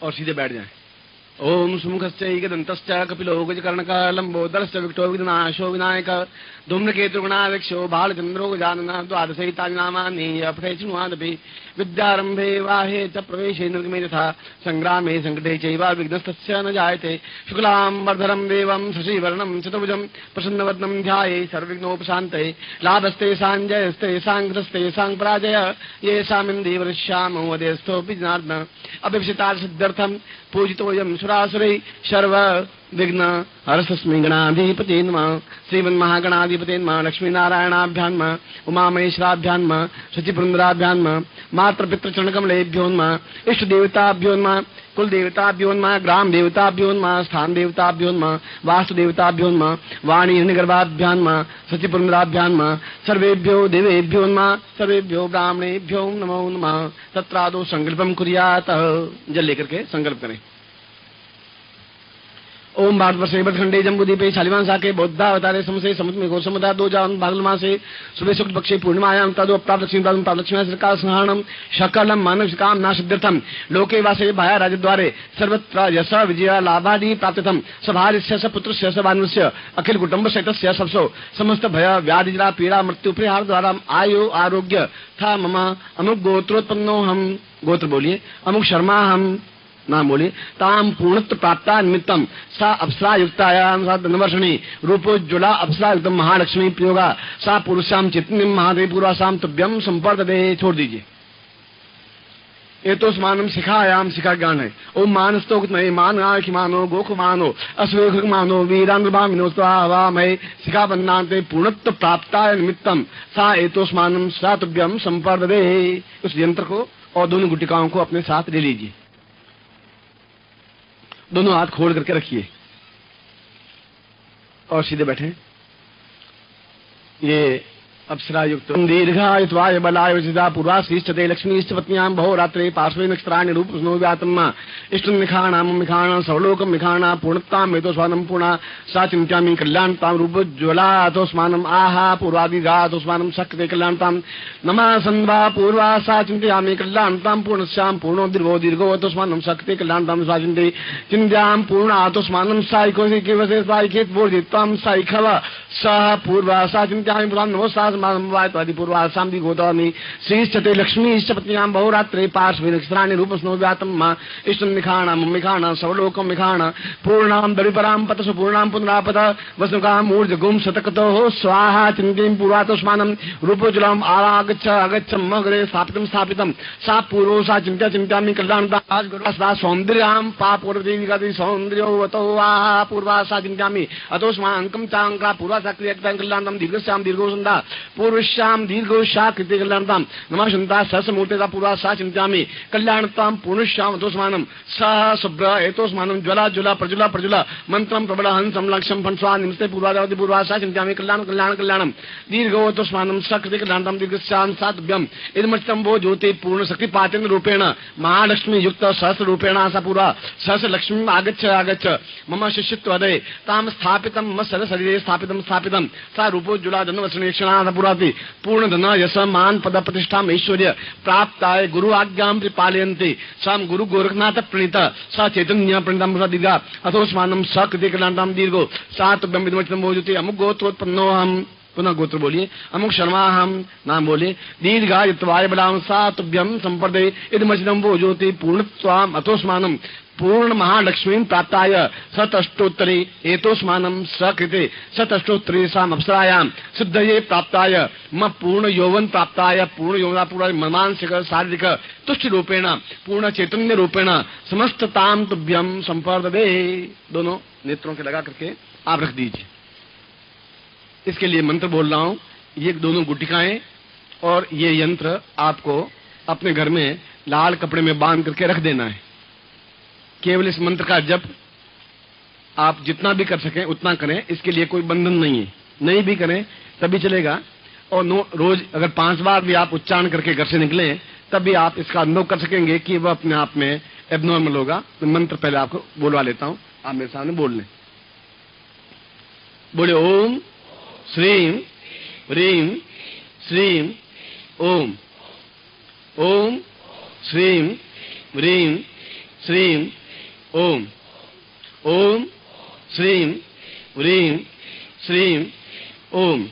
और सीधे बैठ जाएं। ओम सुमुखश्चैकदन्तश्च कपिलो गजकर्णकः लम्बोदरश्च विकटो विघ्नाशो विनायकः धूम्रकेतुर्गुणाध्यक्षो बालचन्द्रो गजाननः द्वादशैतानि नामानि अपठे शृण्वादपि विद्यारम्भे वाहे च प्रवेशे निर्गमे यथा सङ्ग्रामे सङ्कटे चैव विघ्नस्तस्य न जायते शुक्लाम्बरधरं देवं शशिवर्णं चतुर्भुजं प्रसन्नवदनं ध्याये सर्वविघ्नोपशान्तये लाभस्तेषां जयस्तेषां कृतस्तेषां पराजय येषामिन्द्रियवृष्यामो वदेस्थोऽपि जनार्दन अभिषितार्थसिद्ध्यर्थं पूजितोऽयं सुरासुरैः सर्व विघ्न हरस्मै गणाधिपते नमः। श्रीमन्महागणाधिपते नमः। लक्ष्मीनारायणाभ्यां नमः। उमामहेश्वराभ्यां नमः। शचिपुरन्दराभ्यां नमः। मातृपितृचरणकमलेभ्यो नमः। इष्टदेवताभ्यो नमः। कुलदेवताभ्यो नमः। ग्रामदेवताभ्यो नमः। स्थानदेवताभ्यो नमः। वास्तुदेवताभ्यो नमः। वाणीहिरण्यगर्भाभ्यां नमः। शचिपुरन्दराभ्यां नमः। सर्वेभ्यो देवेभ्यो नमः। सर्वेभ्यो ब्राह्मणेभ्यो नमो नमः। तत्रादौ संकल्पं कुर्यात्। जल लेकर के संकल्प करें। ओम भारतवर्षे भरतखंडे जम्बूद्वीपे शालिवान शाखे बौद्धावतारे समसे समुद्र में घोर समुद्र दो जान भाद्र मासे सुबह शुक्ल पक्षे पूर्णिमायां तदो अप्राप्त लक्ष्मी प्राप्त लक्ष्मी सरकार संहारणम शकलम मानव काम नासिद्धर्थम लोके वासे भाया राजद्वारे सर्वत्र यश विजय लाभादि प्राप्तम सभार्यस्य स पुत्रस्य स भानुस्य अखिल कुटुंब सहितस्य सबसो समस्त भय व्याधि जरा पीड़ा मृत्यु परिहार द्वारा आयु आरोग्य था मम अमुक गोत्रोत्पन्नो हम गोत्र बोलिए अमुक शर्मा हम नाम बोलिए ताम पूर्णत्व प्राप्ता निमित्तम सा अप्सरा युक्तायाम सा धनवर्षणी रूपोज्ज्वला अप्सरा युक्तम महालक्ष्मी प्रयोगा सा पुरुषाम चित्तनिम महादेव पूर्वासाम तुभ्यम संपर्दते। छोड़ दीजिए। एतोस मानम शिखायाम शिखा ज्ञान है। ओम मानस्तोक नये मान आखि मानो गोख मानो अश्वेख मानो वीरांद्रभा विनोस्वा मय शिखा बन्नाते पूर्णत्व प्राप्ताय निमित्तम सा एतोस मानम सा तुभ्यम संपर्दते। उस यंत्र को और दोनों गुटिकाओं को अपने साथ ले लीजिए। दोनों हाथ खोल करके रखिए और सीधे बैठे। ये अप्सरा युक्त दीर्घायुत्वाय बलाय विजिता पूर्वाश्रीष्टते लक्ष्मीश्च पत्न्यां भो रात्रे पार्श्वे नक्षत्राणि रूपस्नो व्यातम्मा इष्टं निखाणां मिखाणां सर्वलोकं मिखाणा पूर्णत्तां मेतोस्मानं पूर्णा सा चिन्त्यामि कल्याणतां रूपोज्ज्वलातोस्मानम् आहा पूर्वादिगातोस्मानं शक्यते कल्याणतां नमः सन्वा पूर्वा सा चिन्तयामि कल्याणतां पूर्णस्यां पूर्णो दीर्घो दीर्घोतोस्मानं शक्यते कल्याणतां सा चिन्ते चिन्त्यां पूर्णातोस्मानं साइकोसि केवसे साइकेत बोधित्वां साइखव सा पूर्वा सा चिन्त्यामि पुरां नमो पूर्वासाम गोदामी श्रीष्ठते लक्ष्मीश्च पत्न्यां बहुरात्रे पार्श्वे नक्षत्राणि रूपस्नो व्यातम्मा इष्टं निखाणां मिखाणां सर्वलोकं मिखाणा पूर्णां दरिपरां पतसु पूर्णां पुनरापद वसुकां ऊर्जगुं शतकतोः स्वाहा चिन्तिं पूर्वातोस्मानं रूपोज्ज्वलम् आगच्छ आगच्छ मग्रे स्थापितं स्थापितं सा पूर्वो सा चिन्त्या चिन्त्यामि कल्याणता सौन्दर्यां पापूर्वदेविकादि सौन्दर्योवतो वाहा पूर्वा सा चिन्त्यामि अतोस्माकं चाङ्का पूर्वा सा क्रियक्तां कल्याणं दीर्घस्यां दीर्घो सन्दा पूर्वश्याम दीर्घोषा कृते कल्याणतां नमः शन्ता सहस्रमूर्तेता पूर्वा सा चिन्त्यामि कल्याणतां पूर्णश्याम अतोस्मानं सह शुभ्र एतोस्मानं ज्वला ज्वला प्रज्वला प्रज्वला मंत्रं प्रबल हंसं लक्ष्यं फंस्वा निमस्ते पूर्वादावति पूर्वा सा चिन्त्यामि कल्याण कल्याण कल्याणं दीर्घोतोस्मानं स कृते कल्याणतां दीर्घस्यां सातभ्यं इदमर्चितं वो ज्योति पूर्ण शक्ति पातेन रूपेण महालक्ष्मी युक्त सहस्र रूपेण सा पूर्वा सहस्र लक्ष्मी आगच्छ आगच्छ मम शिष्यत्वदे तां स्थापितं मम शरीरे स्थापितं स्थापितं सा रूपोज्ज्वला धनवसनेक्षणा पुराति पूर्ण धन यश मान पद प्रतिष्ठा ऐश्वर्य प्राप्ताय गुरु आज्ञां पालयन्ति साम गुरु गोरखनाथ प्रणीत स चैतन्य प्रणीतम दीर्घा अथोस्मानं स कृते कल्याणतां दीर्घो सातभ्यं विदमचितं भोजति अमुक गोत्रोत्पन्नो हम पुनः गोत्र बोलिए अमुक शर्मा हम नाम बोलिए दीर्घायुत्वाय बलां सातभ्यं संपर्दे इदमचितं भोजति पूर्णत्वाम् अथोस्मानं पूर्ण महालक्ष्मी प्राप्ताय शतष्टोत्तरे एतोस्मानं सकृते शतष्टोत्तरे साम अप्सरायां सिद्धये प्राप्ताय म पूर्ण यौवन प्राप्ताय पूर्ण यौवना पूर्ण मानसिक शारीरिक तुष्टि रूपेण पूर्ण चैतन्य रूपेण समस्ततां तुभ्यं संपर्दते। दोनों नेत्रों के लगा करके आप रख दीजिए। इसके लिए मंत्र बोल रहा हूं। ये दोनों गुटिकाएं और ये यंत्र आपको अपने घर में लाल कपड़े में बांध करके रख देना है। केवल इस मंत्र का जप आप जितना भी कर सकें उतना करें। इसके लिए कोई बंधन नहीं है। नहीं भी करें तभी चलेगा। और रोज अगर 5 बार भी आप उच्चारण करके घर से निकलें तब भी आप इसका अनुभव कर सकेंगे कि वह अपने आप में एबनॉर्मल होगा। तो मंत्र पहले आपको बोलवा लेता हूं। आप मेरे सामने बोल लें। बोले ओम श्रीं ह्रीं श्रीं ओम। ओम श्रीं ह्रीं श्रीं ओम ओम श्रीं ह्रीं श्रीं ओम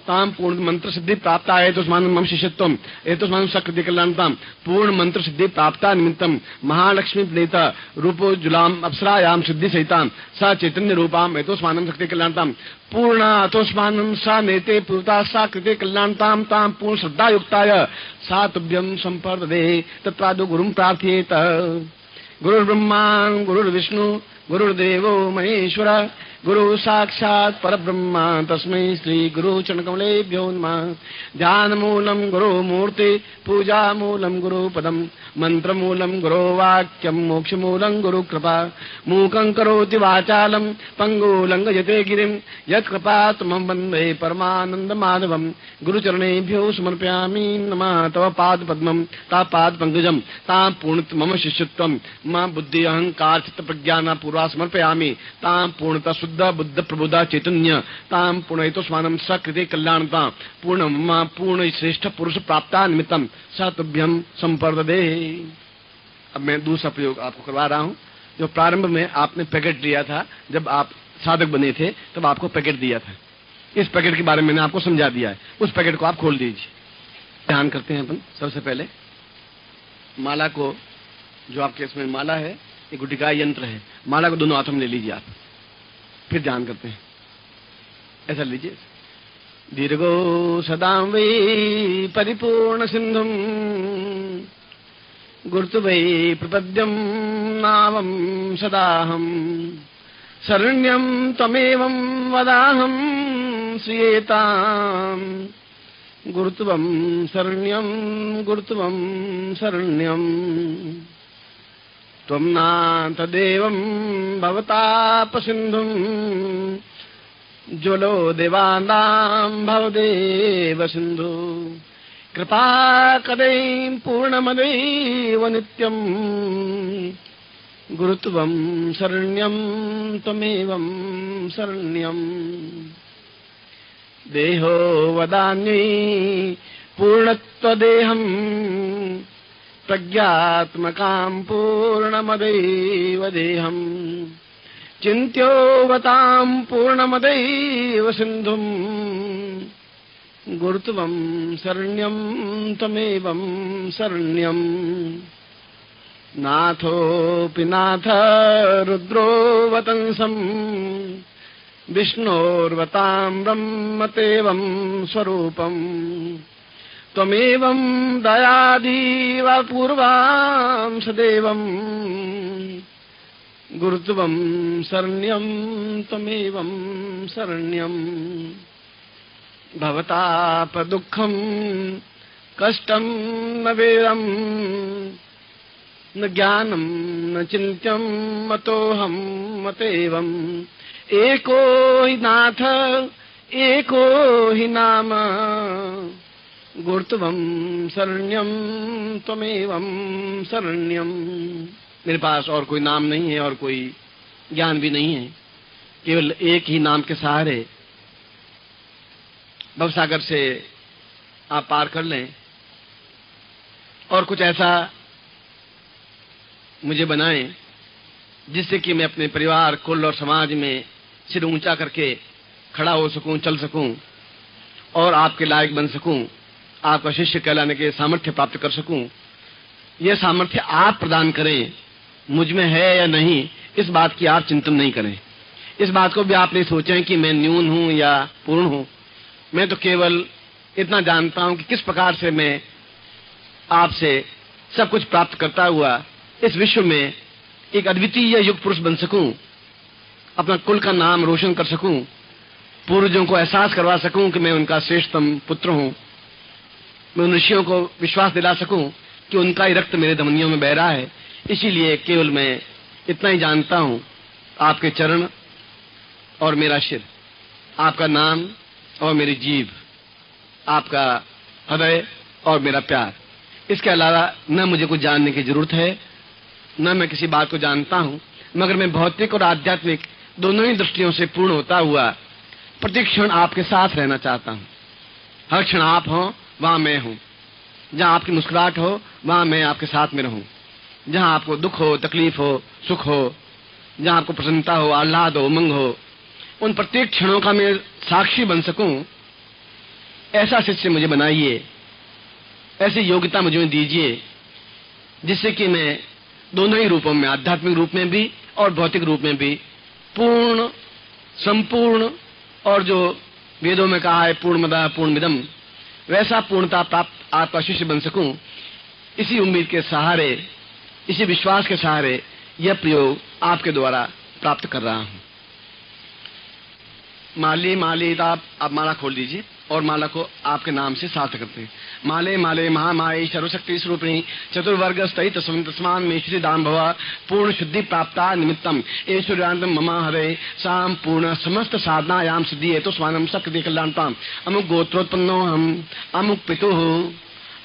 ताम पूर्ण मंत्र सिद्धि प्राप्ता है तो स्मान मम शिष्यत्वम एतस्मान् सकृति कल्याणताम पूर्ण मंत्र सिद्धि प्राप्ता निमित्तम महालक्ष्मी प्रणीता रूपो जुलाम अप्सरायाम सिद्धि सहिताम सा चैतन्य रूपाम एतस्मान् शक्ति कल्याणताम पूर्ण अतोस्मान् सा नेते पूर्ता सा कृते कल्याणताम ताम पूर्ण श्रद्धा युक्ताय सा तुभ्यं संपर्ददे तत्पादो गुरुं प्रार्थयेत। गुरुर्ब्रह्मा गुरुर्विष्णु गुरुर्देवो महेश्वर गुरु साक्षात् परब्रह्म तस्मै श्री गुरु चरण कमलेभ्यो नमः। ध्यान मूलम गुरु मूर्ति पूजा मूलम गुरु पदम मंत्र मूलम गुरु वाक्यम मोक्ष मूलम गुरु कृपा मूकं करोति वाचालम पंगुलं लंघयते गिरिं यत्कृपा तमं वन्दे परमानंद माधवम। गुरुचरणेभ्यो समर्पयामि नमः तव पाद पद्मं ता पाद पंकजं ता पूर्णत मम शिष्यत्वं मां बुद्धि अहंकार चित्त प्रज्ञान पूर्वा समर्पयामि ता पूर्णतः शुद्ध बुद्ध प्रबुद्ध चैतन्य ताम पुनैतोस्मानं सकृते कल्याणता पूर्ण मम पूर्ण श्रेष्ठ पुरुष प्राप्ता निमित्तम सतुभ्यं संपर्ददे। अब मैं दूसरा प्रयोग आपको करवा रहा हूँ। जो प्रारंभ में आपने पैकेट लिया था, जब आप साधक बने थे तब आपको पैकेट दिया था। इस पैकेट के बारे में मैंने आपको समझा दिया है। उस पैकेट को आप खोल दीजिए। ध्यान करते हैं अपन। सबसे पहले माला को, जो आपके इसमें माला है, ये गुटिका यंत्र है। माला को दोनों हाथों में ले लीजिए आप, फिर ध्यान करते हैं। ऐसा लीजिए। दीर्घो सदां वै परिपूर्ण सिंधुम गुरुतु वै प्रपद्यं नामं सदाहं शरण्यं त्वमेवं वदाहं श्रियेतां गुरुत्वं शरण्यं गुरुत्वं शरण्यं त्वं नाथदेवं भवतापसिन्धुं ज्वलो देवानां भवदेव सिन्धु कृपा कदैं पूर्णमदैव नित्यं गुरुत्वं शरण्यं त्वमेवं शरण्यं। देहो वदान्यै पूर्णत्वदेहं प्रज्ञात्मकां पूर्णमदैव देहं चिन्त्योवतां पूर्णमदैव सिन्धुं गुरुत्वं शरण्यं त्वमेवं शरण्यं। नाथोऽपि नाथ रुद्रो वतंसं विष्णोर्वतां ब्रह्मतेवं स्वरूपं त्वमेवं दयादीव पूर्वां सदेवं गुरुत्वं शरण्यं त्वमेवं शरण्यं। भवतापदुःखं कष्टं न वेदं न ज्ञानं न चिन्त्यं मतोऽहं मतेवम् एको हि नाथ एको हि नाम गुरुत्वं शरण्यं त्वमेवं शरण्यं। मेरे पास और कोई नाम नहीं है और कोई ज्ञान भी नहीं है, केवल एक ही नाम के सहारे भवसागर से आप पार कर लें। और कुछ ऐसा मुझे बनाएं जिससे कि मैं अपने परिवार कुल और समाज में सिर ऊंचा करके खड़ा हो सकूं, चल सकूं और आपके लायक बन सकूं, आपका शिष्य कहलाने के सामर्थ्य प्राप्त कर सकूं। यह सामर्थ्य आप प्रदान करें। मुझ में है या नहीं, इस बात की आप चिंतन नहीं करें। इस बात को भी आप नहीं सोचें कि मैं न्यून हूं या पूर्ण हूं। मैं तो केवल इतना जानता हूं कि किस प्रकार से मैं आपसे सब कुछ प्राप्त करता हुआ इस विश्व में एक अद्वितीय युग पुरुष बन सकूं, अपना कुल का नाम रोशन कर सकूं, पूर्वजों को एहसास करवा सकूं कि मैं उनका श्रेष्ठतम पुत्र हूं। मैं उन ऋषियों को विश्वास दिला सकूं कि उनका ही रक्त मेरे धमनियों में बह रहा है। इसीलिए केवल मैं इतना ही जानता हूं, आपके चरण और मेरा सिर, आपका नाम और मेरी जीभ, आपका हृदय और मेरा प्यार। इसके अलावा न मुझे कुछ जानने की जरूरत है, न मैं किसी बात को जानता हूं, मगर मैं भौतिक और आध्यात्मिक दोनों ही दृष्टियों से पूर्ण होता हुआ प्रतिक्षण आपके साथ रहना चाहता हूं। हर क्षण आप हो वहां मैं हूं, जहां आपकी मुस्कुराहट हो वहां मैं आपके साथ में रहूं, जहां आपको दुख हो, तकलीफ हो, सुख हो, जहां आपको प्रसन्नता हो, आह्लाद हो, उमंग हो, उन प्रत्येक क्षणों का मैं साक्षी बन सकूं, ऐसा शिष्य मुझे बनाइए, ऐसी योग्यता मुझे दीजिए, जिससे कि मैं दोनों ही रूपों में, आध्यात्मिक रूप में भी और भौतिक रूप में भी पूर्ण, संपूर्ण, और जो वेदों में कहा है पूर्णमदः पूर्णमिदम्, वैसा पूर्णता प्राप्त आपका शिष्य बन सकूं। इसी उम्मीद के सहारे, इसी विश्वास के सहारे यह प्रयोग आपके द्वारा प्राप्त कर रहा हूं। माली आप माला खोल दीजिए और माला को आपके नाम से सार्थ करते हैं। माले माले महामाये सर्वशक्ति स्वरूपिणी चतुर्वर्ग स्तई तस्मान में श्री दाम भव पूर्ण शुद्धि प्राप्ता निमित्तम ऐश्वर्यान्तम ममा हरे साम पूर्ण समस्त साधनायाम सिद्धि हेतु स्वानम शक्ति कल्याणताम अमुक गोत्रोत्पन्नो हम अमुक पितुः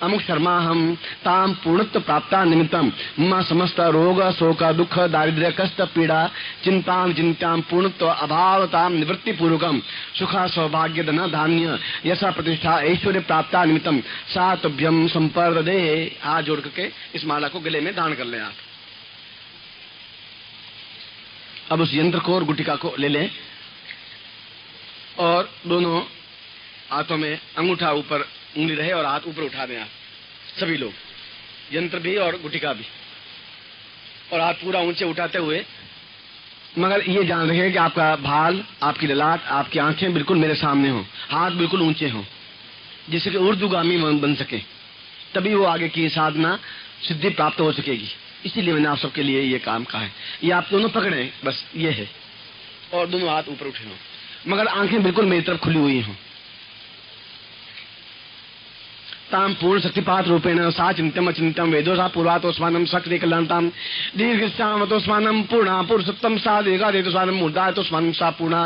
अमुक शर्मा हम ताम पूर्णत्व प्राप्ता निमित्तम मम समस्त रोग शोक दुख दारिद्र्य कष्ट पीड़ा चिंताम चिंताम पूर्णत्व अभावताम निवृत्ति पूर्वकम सुखा सौभाग्य धन धान्य यशा प्रतिष्ठा ऐश्वर्य प्राप्ता निमित्तम सातभ्यम संपर्दे। हाथ जोड़ करके इस माला को गले में धारण कर लें आप। अब उस यंत्र को और गुटिका को ले लें और दोनों हाथों में अंगूठा ऊपर उंगली रहे और हाथ ऊपर उठा दें आप सभी लोग, यंत्र भी और गुटिका भी, और हाथ पूरा ऊंचे उठाते हुए, मगर ये जान रखें कि आपका भाल, आपकी ललाट, आपकी आंखें बिल्कुल मेरे सामने हो, हाथ बिल्कुल ऊंचे हों, जिससे कि ऊर्ध्वगामी बन सके, तभी वो आगे की साधना सिद्धि प्राप्त हो सकेगी। इसीलिए मैंने आप सबके लिए ये काम कहा है। ये आप दोनों पकड़े, बस ये है, और दोनों हाथ ऊपर उठे हों, मगर आंखें बिल्कुल मेरी तरफ खुली हुई हों। ताम पूर्ण शक्तिपात रूपेण सा चिंतम अचिंतम वेदोसा पूर्वातोस्मानम शक्ति कल्याणताम दीर्घश्यामतोस्मानम पूर्णा पुरुषोत्तम सा दीर्घादेतोस्मानम मूर्धायतोस्मानम सा पूर्णा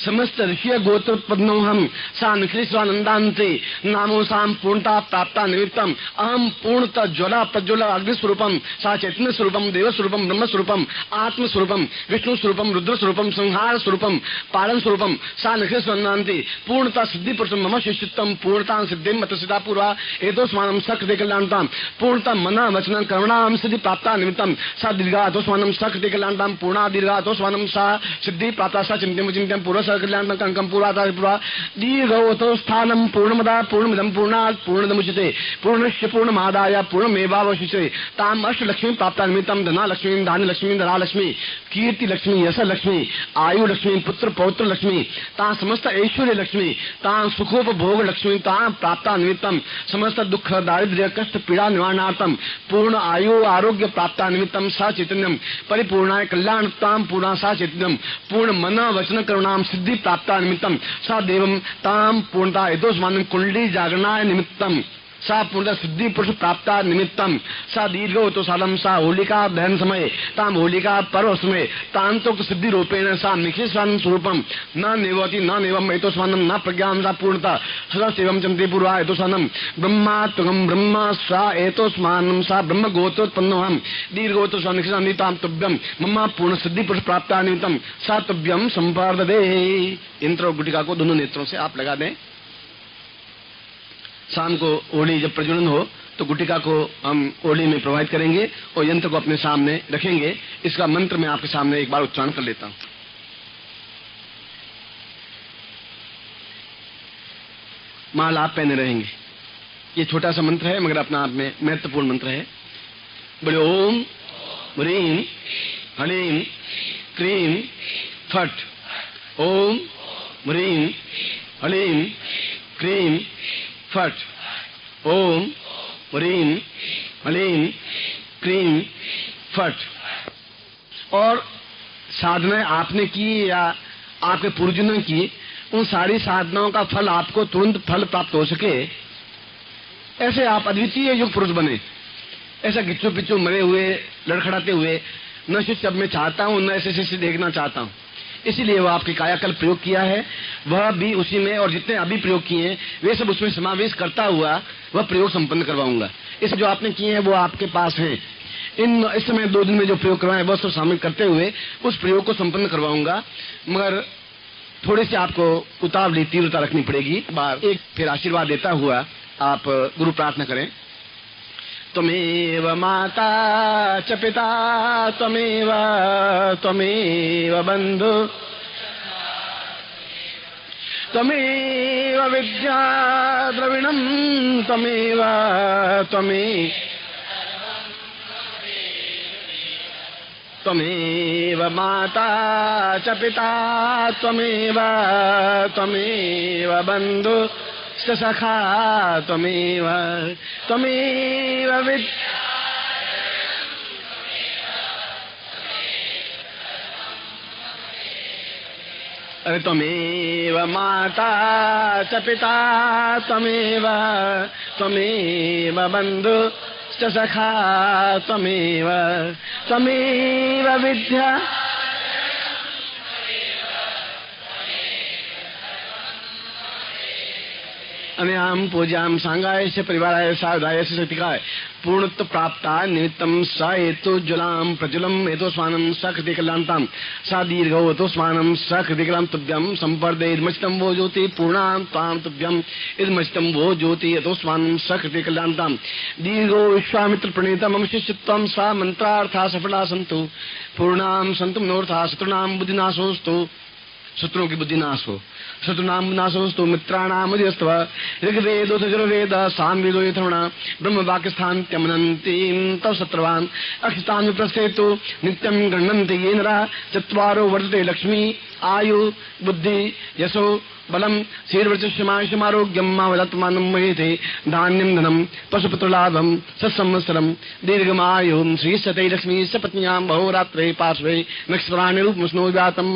समस्त ऋषि गोत्रोत्पन्नो हम सा निखिलेश्वरानंदान्ते नामो साम पूर्णता प्राप्ता निमित्तम अहम पूर्णता ज्वला प्रज्वल अग्निस्वरूपम सा चैतन्य स्वरूपम देवस्वरूपम ब्रह्मस्वरूपम आत्मस्वरूपम विष्णु स्वरूपम रुद्र स्वरूपम संहार स्वरूपम पालन स्वरूपम सा निखिलेश्वरानंदान्ते पूर्णता सिद्धि पुरुषम मम शिष्यत्वम पूर्णता सिद्धिम मतसिदा पूर्वा एतोस्मानम शक्ति कल्याणताम पूर्णतम मना वचन कर्मणाम सिद्धि प्राप्ता निमित्तम सा दीर्घातोस्मानम शक्ति कल्याणताम पूर्णा दीर्घातोस्मानम सा सिद्धि प्राप्ता सा चिंत्यम चिंत्यम पूर्व कल्याणतम कंकम पूर्वाता पूर्वा दीर्घोतोस्थानम पूर्णमदा पूर्णमिदम पूर्णात् पूर्णदमुच्यते पूर्णस्य पूर्णमादाय पूर्णमेवावशिष्यते ताम अष्टलक्ष्मी प्राप्ता निमित्तम धना लक्ष्मी धान्य लक्ष्मी धरा लक्ष्मी कीर्ति लक्ष्मी यश लक्ष्मी आयु लक्ष्मी पुत्र पौत्र लक्ष्मी ता समस्त ऐश्वर्य लक्ष्मी ता सुखोपभोग लक्ष्मी ता प्राप्ता निमित्तम समस्त दुख दारिद्र्य कष्ट पीड़ा निवारणार्थम पूर्ण आयु आरोग्य प्राप्ता निमित्तम सा चैतन्यम परिपूर्णाय कल्याणताम पूर्णा सा चैतन्यम पूर्ण मन वचन करुणाम सिद्धि प्राप्ता निमित्तम सा देवम ताम पूर्णता हेतोस्मानं कुंडली जागरणाय निमित्तम सा पूर्ण सिद्धि पुरुष प्राप्ता निमित्तम सा दीर्घ सालम सा होलिका दहन समय ताम होलिका पर्व समय तांतोक सिद्धि रूपेण सा निखिलेश्वरन स्वरूपम न नेवती न नेवम एतोस्मानं न प्रज्ञाम सा पूर्णता सदा सेवम चंते पूर्वा एतोस्मानं ब्रह्मात्मकं ब्रह्म सा एतोस्मानं सा ब्रह्म गोत्रोत्पन्नो हम दीर्घोत्तम निखिलेश्वरान्विताम तुभ्यम मम पूर्ण सिद्धि पुरुष प्राप्ता निमित्तम सा तुभ्यम संपाददे। यंत्र और गुटिका को दोनों नेत्रों से आप लगा दें। शाम को ओली जब प्रज्वलन हो तो गुटिका को हम ओली में प्रवाहित करेंगे और यंत्र को अपने सामने रखेंगे। इसका मंत्र मैं आपके सामने एक बार उच्चारण कर लेता हूं। माला आप पहने रहेंगे। ये छोटा सा मंत्र है मगर अपना आप में महत्वपूर्ण मंत्र है। बोले ओम ह्रीं ह्रीं क्रीं फट। ओम ह्रीं ह्रीं क्रीं फट। ओम ह्रीं ह्रीं क्रीं फट। और साधनाएं आपने की या आपके पूर्वजों ने की, उन सारी साधनाओं का फल आपको तुरंत फल प्राप्त हो सके, ऐसे आप अद्वितीय युग पुरुष बने। ऐसा गिच्चू पिच्चू मरे हुए लड़खड़ाते हुए न शिष्य अब मैं चाहता हूं, न ऐसे शिष्य देखना चाहता हूं। इसीलिए वो आपके कायाकल्प प्रयोग किया है, वह भी उसी में, और जितने अभी प्रयोग किए हैं वे सब उसमें समावेश करता हुआ वह प्रयोग संपन्न करवाऊंगा। इस जो आपने किए हैं वो आपके पास हैं। इस समय 2 दिन में जो प्रयोग करवाए वह सब शामिल करते हुए उस प्रयोग को संपन्न करवाऊंगा। मगर थोड़ी सी आपको उतावली तीव्रता रखनी पड़ेगी। बार एक फिर आशीर्वाद देता हुआ आप गुरु प्रार्थना करें। त्वमेव माता च पिता त्वमेव त्वमेव बन्धु त्वमेव विद्या द्रविणं त्वमेव त्वमेव माता च पिता त्वमेव बन्धु सखा त्वमेव विद्या अरे त्वमेव माता च पिता त्वमेव बन्धु सखा त्वमेव विद्या अनयाम पूजाम सांगाय से परिवाराय साधाय से सतिकाय पूर्णत्व प्राप्ता निमित्तम स हेतुज्वलाम प्रज्वलम हेतुस्वानम सकृति कल्याणताम सा दीर्घो हेतुस्वानम सकृति कल्याण तुभ्यम संपर्दे इदमचितम वो ज्योति पूर्णाम ताम तुभ्यम इदमचितम वो ज्योति हेतुस्वानम सकृति कल्याणताम दीर्घो विश्वामित्र प्रणीतम मम शिष्यत्वम सा मंत्रार्था सफला सन्तु पूर्णाम सन्तु मनोर्था शत्रुनाम बुद्धिनाशोस्तु शत्रुओं की बुद्धि नाश हो शत्रुनाम नाशोस्तु मित्राणाम अधिस्तव ऋग्वेदो यजुर्वेद सामवेदो यथर्वण ब्रह्म वाक्यस्थान्त्यमनन्ति तव शत्रवान् अक्षितान् विप्रस्थेतु नित्यं गृह्णन्ति ये नरः चत्वारो वर्तते लक्ष्मी आयु बुद्धि यशो बलम शीर्वर्चस्यमारोग्यम मावदत्मानं महेते धान्यं धनं पशुपुत्रलाभं सत्संवत्सरं दीर्घमायुं श्रीसते लक्ष्मी सपत्न्यां बहुरात्रे पार्श्वे नक्षत्राण्यरूपमुष्णो व्यातं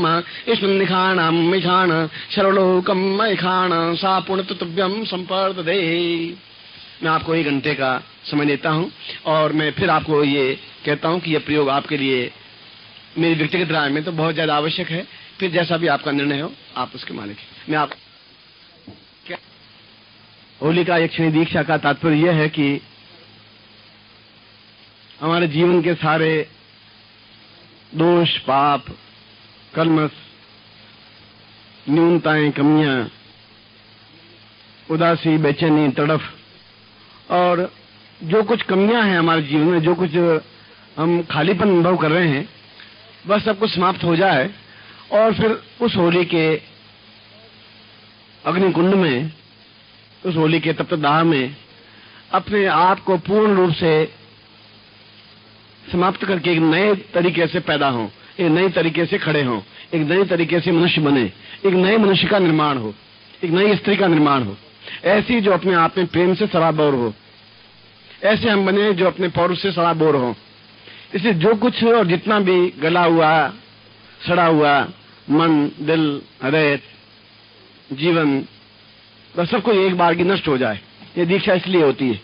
ईश्वन्निखाणां मिखाण शर्वलोकं मैखाण सा पुण्यतुभ्यं संपर्दते। मैं आपको 1 घंटे का समय देता हूँ और मैं फिर आपको ये कहता हूँ कि यह प्रयोग आपके लिए मेरी व्यक्तिगत राय में तो बहुत ज्यादा आवश्यक है। फिर जैसा भी आपका निर्णय हो आप उसके मालिक हैं। मैं आप क्या होलिका यक्षिणी दीक्षा का तात्पर्य यह है कि हमारे जीवन के सारे दोष पाप कलमश न्यूनताएं कमियां उदासी बेचैनी तड़फ और जो कुछ कमियां हैं हमारे जीवन में जो कुछ हम खालीपन अनुभव कर रहे हैं वह सब कुछ समाप्त हो जाए और फिर उस होली के अग्निकुंड में उस होली के तप्तदाह में अपने आप को पूर्ण रूप से समाप्त करके एक नए तरीके से पैदा हो एक नए तरीके से खड़े हों एक नए तरीके से मनुष्य बने एक नए मनुष्य का निर्माण हो एक नई स्त्री का निर्माण हो ऐसी जो अपने आप में प्रेम से सराबोर हो ऐसे हम बने जो अपने पौरुष से सराबोर हो। इसलिए जो कुछ और जितना भी गला हुआ सड़ा हुआ मन दिल हृदय जीवन वह सब कुछ एक बार की नष्ट हो जाए। ये दीक्षा इसलिए होती है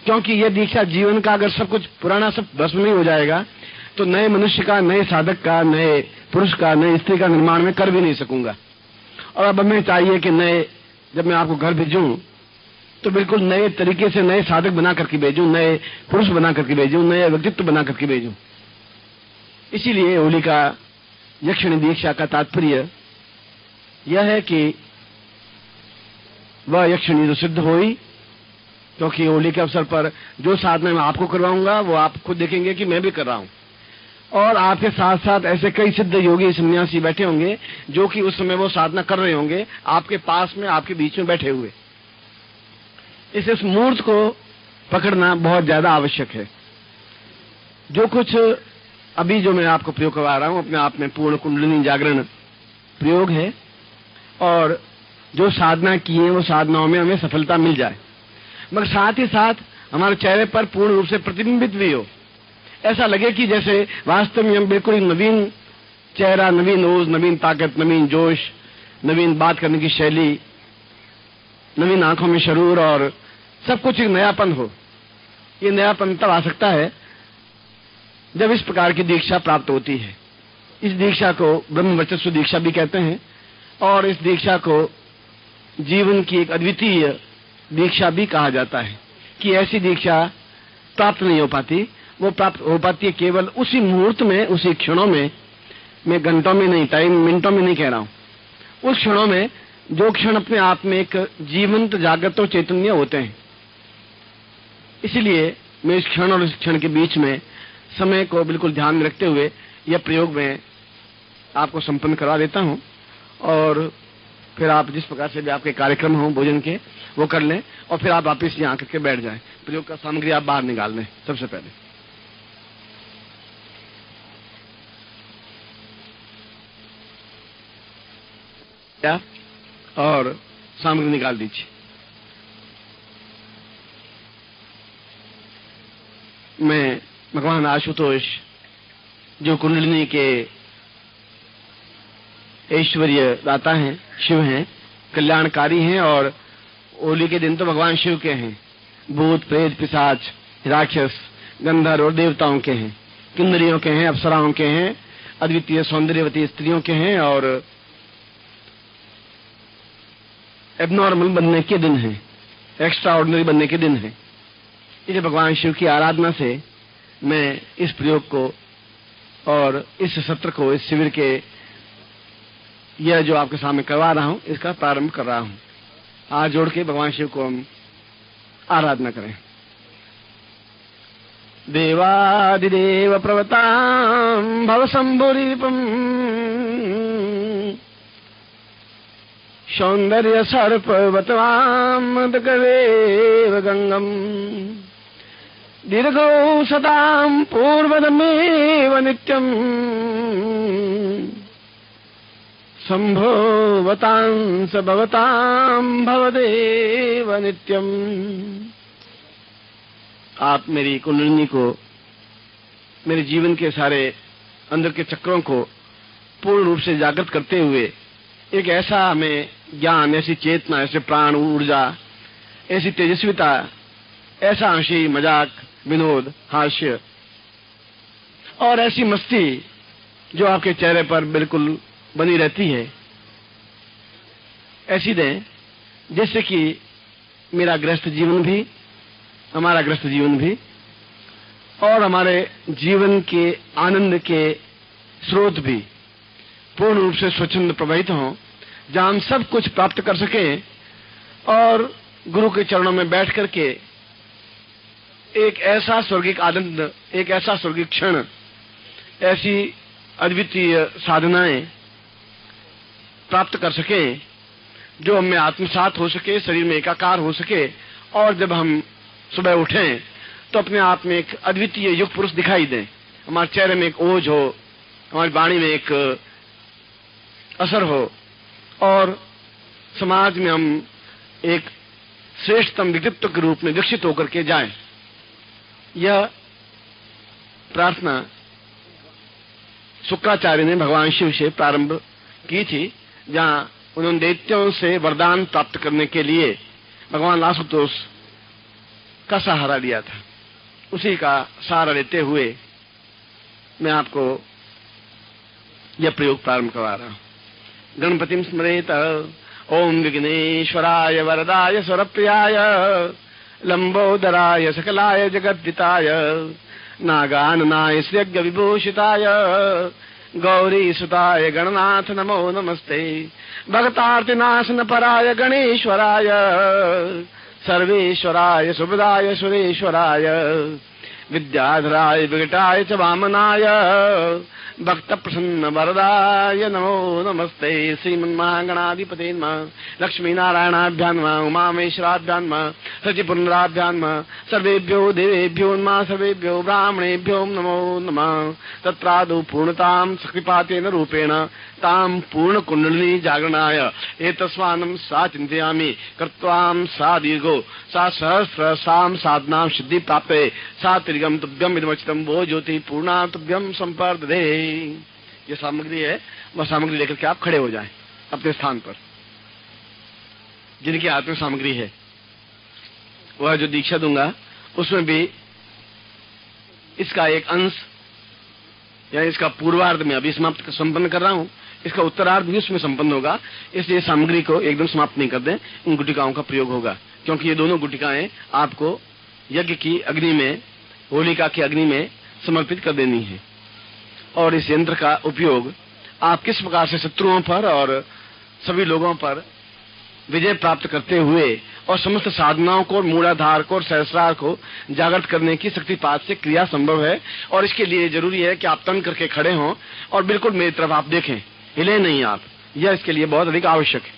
क्योंकि यह दीक्षा जीवन का अगर सब कुछ पुराना सब भस्म नहीं हो जाएगा तो नए मनुष्य का नए साधक का नए पुरुष का नए स्त्री का निर्माण में कर भी नहीं सकूंगा। और अब हमें चाहिए कि नए जब मैं आपको घर भेजूं तो बिल्कुल नए तरीके से नए साधक बना करके भेजूं नए पुरुष बना करके भेजूं नए व्यक्तित्व बना करके भेजूं। इसीलिए होलिका यक्षिणी दीक्षा का तात्पर्य यह है कि वह यक्षिणी तो सिद्ध हुई क्योंकि होली के अवसर पर जो साधना मैं आपको करवाऊंगा वो आप खुद देखेंगे कि मैं भी कर रहा हूं और आपके साथ साथ ऐसे कई सिद्ध योगी सन्यासी बैठे होंगे जो कि उस समय वो साधना कर रहे होंगे आपके पास में आपके बीच में बैठे हुए। इस मूर्त को पकड़ना बहुत ज्यादा आवश्यक है। जो कुछ अभी जो मैं आपको प्रयोग करवा रहा हूं अपने आप में पूर्ण कुंडलिनी जागरण प्रयोग है और जो साधना की है वो साधनाओं में हमें सफलता मिल जाए मगर साथ ही साथ हमारे चेहरे पर पूर्ण रूप से प्रतिबिंबित भी हो ऐसा लगे कि जैसे वास्तव में हम बिल्कुल नवीन चेहरा नवीन ओज नवीन ताकत नवीन जोश नवीन बात करने की शैली नवीन आंखों में शरूर और सब कुछ एक नयापन हो। ये नयापन तब आ सकता है जब इस प्रकार की दीक्षा प्राप्त होती है। इस दीक्षा को ब्रह्म वर्चस्व दीक्षा भी कहते हैं और इस दीक्षा को जीवन की एक अद्वितीय दीक्षा भी कहा जाता है कि ऐसी दीक्षा प्राप्त नहीं हो पाती। वो प्राप्त हो पाती है केवल उसी मुहूर्त में उसी क्षणों में। मैं घंटों में नहीं टाइम मिनटों में नहीं कह रहा हूं। उस क्षणों में जो क्षण अपने आप में एक जीवंत जागृत और चैतन्य होते हैं इसीलिए मैं इस क्षण और इस क्षण के बीच में समय को बिल्कुल ध्यान में रखते हुए यह प्रयोग में आपको संपन्न करवा देता हूं, और फिर आप जिस प्रकार से भी आपके कार्यक्रम हो भोजन के वो कर लें, और फिर आप वापिस यहाँ आकर के बैठ जाएं। प्रयोग का सामग्री आप बाहर निकाल लें सबसे पहले। क्या और सामग्री निकाल दीजिए। मैं भगवान आशुतोष जो कुंडलिनी के ऐश्वर्य दाता हैं, शिव हैं, कल्याणकारी हैं, और होली के दिन तो भगवान शिव के हैं। भूत प्रेत पिशाच राक्षस गंधर्व और देवताओं के हैं, किन्नरियों के हैं, अप्सराओं के हैं, अद्वितीय सौंदर्यवती स्त्रियों के हैं, और एबनॉर्मल बनने के दिन है, एक्स्ट्रा ऑर्डिनरी बनने के दिन है। इसलिए भगवान शिव की आराधना से मैं इस प्रयोग को और इस सत्र को, इस शिविर के यह जो आपके सामने करवा रहा हूं, इसका प्रारंभ कर रहा हूं। हाथ जोड़ के भगवान शिव को हम आराधना करें। देवादिदेव प्रवतां भव शंभुरीपम् सौंदर्य सर्पवतवां दकरेव गंगम दीर्घौ सतां पूर्वदमेव नित्यम् संभवतां स भवतां भवदेव नित्यम्। आप मेरी कुंडलिनी को, मेरे जीवन के सारे अंदर के चक्रों को पूर्ण रूप से जागृत करते हुए एक ऐसा हमें ज्ञान, ऐसी चेतना, ऐसे प्राण ऊर्जा, ऐसी तेजस्विता, ऐसा हंसी मजाक विनोद हास्य और ऐसी मस्ती जो आपके चेहरे पर बिल्कुल बनी रहती है, ऐसी दें जिससे कि मेरा गृहस्थ जीवन भी, हमारा गृहस्थ जीवन भी और हमारे जीवन के आनंद के स्रोत भी पूर्ण रूप से स्वच्छंद प्रवाहित हों, जहां हम सब कुछ प्राप्त कर सकें और गुरु के चरणों में बैठ करके एक ऐसा स्वर्गिक आनंद, एक ऐसा स्वर्गिक क्षण, ऐसी अद्वितीय साधनाएं प्राप्त कर सकें जो हमें आत्मसात हो सके, शरीर में एकाकार हो सके, और जब हम सुबह उठें तो अपने आप में एक अद्वितीय युग पुरुष दिखाई दें, हमारे चेहरे में एक ओज हो, हमारी वाणी में एक असर हो, और समाज में हम एक श्रेष्ठतम व्यक्तित्व के रूप में विकसित होकर के जाएं। यह प्रार्थना शुक्राचार्य ने भगवान शिव से प्रारंभ की थी, जहां उन्होंने दैत्यों से वरदान प्राप्त करने के लिए भगवान आशुतोष का सहारा लिया था। उसी का सहारा लेते हुए मैं आपको यह प्रयोग प्रारंभ करवा रहा हूं। गणपतिं स्मरेत। ओम विघ्नेश्वराय वरदाय स्वरप्रियाय लंबोदराय सकलाय जगद्दिताय नागाननाय श्रीयज्ञ विभूषिताय गौरीसुताय गणनाथ नमो नमस्ते। भक्तार्तिनाशन पराय गणेश्वराय सर्वेश्वराय सुभदाय सुरेश्वराय विद्याधराय विकटाय च वामनाय भक्त प्रसन्न वरदाय नमो नमस्ते। श्रीमन्महागणाधिपते नमः। लक्ष्मी नारायणाभ्यां नमः। उमामेश्वराभ्यां नमः। शचिपुनराभ्यां नमः। सर्वेभ्यो देवेभ्यो नमः। सर्वेभ्यो ब्राह्मणेभ्यो नमो नमः। तत्रादौ पूर्णतां शक्तिपातेन रूपेण तां पूर्ण कुंडलिनी जागरणाय एतस्मानं सा चिन्तयामि कृत्वां सा दीर्घो सा सहस्र साम साधनां सिद्धि प्राप्ते सा त्रिगम तुभ्यम इदमचितम वो ज्योति पूर्णा तुभ्यम संपर्दे। ये सामग्री है, वह सामग्री लेकर के आप खड़े हो जाएं अपने स्थान पर। जिनकी हाथ में सामग्री है वह जो दीक्षा दूंगा उसमें भी इसका एक अंश या इसका पूर्वार्ध में अभी समाप्त संपन्न कर रहा हूं, इसका उत्तरार्ध भी उसमें संपन्न होगा। इसलिए सामग्री को एकदम समाप्त नहीं कर दें, इन गुटिकाओं का प्रयोग होगा, क्योंकि ये दोनों गुटिकाएं आपको यज्ञ की अग्नि में, होलिका की अग्नि में समर्पित कर देनी है। और इस यंत्र का उपयोग आप किस प्रकार से शत्रुओं पर और सभी लोगों पर विजय प्राप्त करते हुए और समस्त साधनाओं को, मूलाधार को और सहस्रार को जागृत करने की शक्तिपात से क्रिया संभव है। और इसके लिए जरूरी है कि आप तन करके खड़े हों और बिल्कुल मेरी तरफ आप देखें, हिले नहीं आप। यह इसके लिए बहुत अधिक आवश्यक है।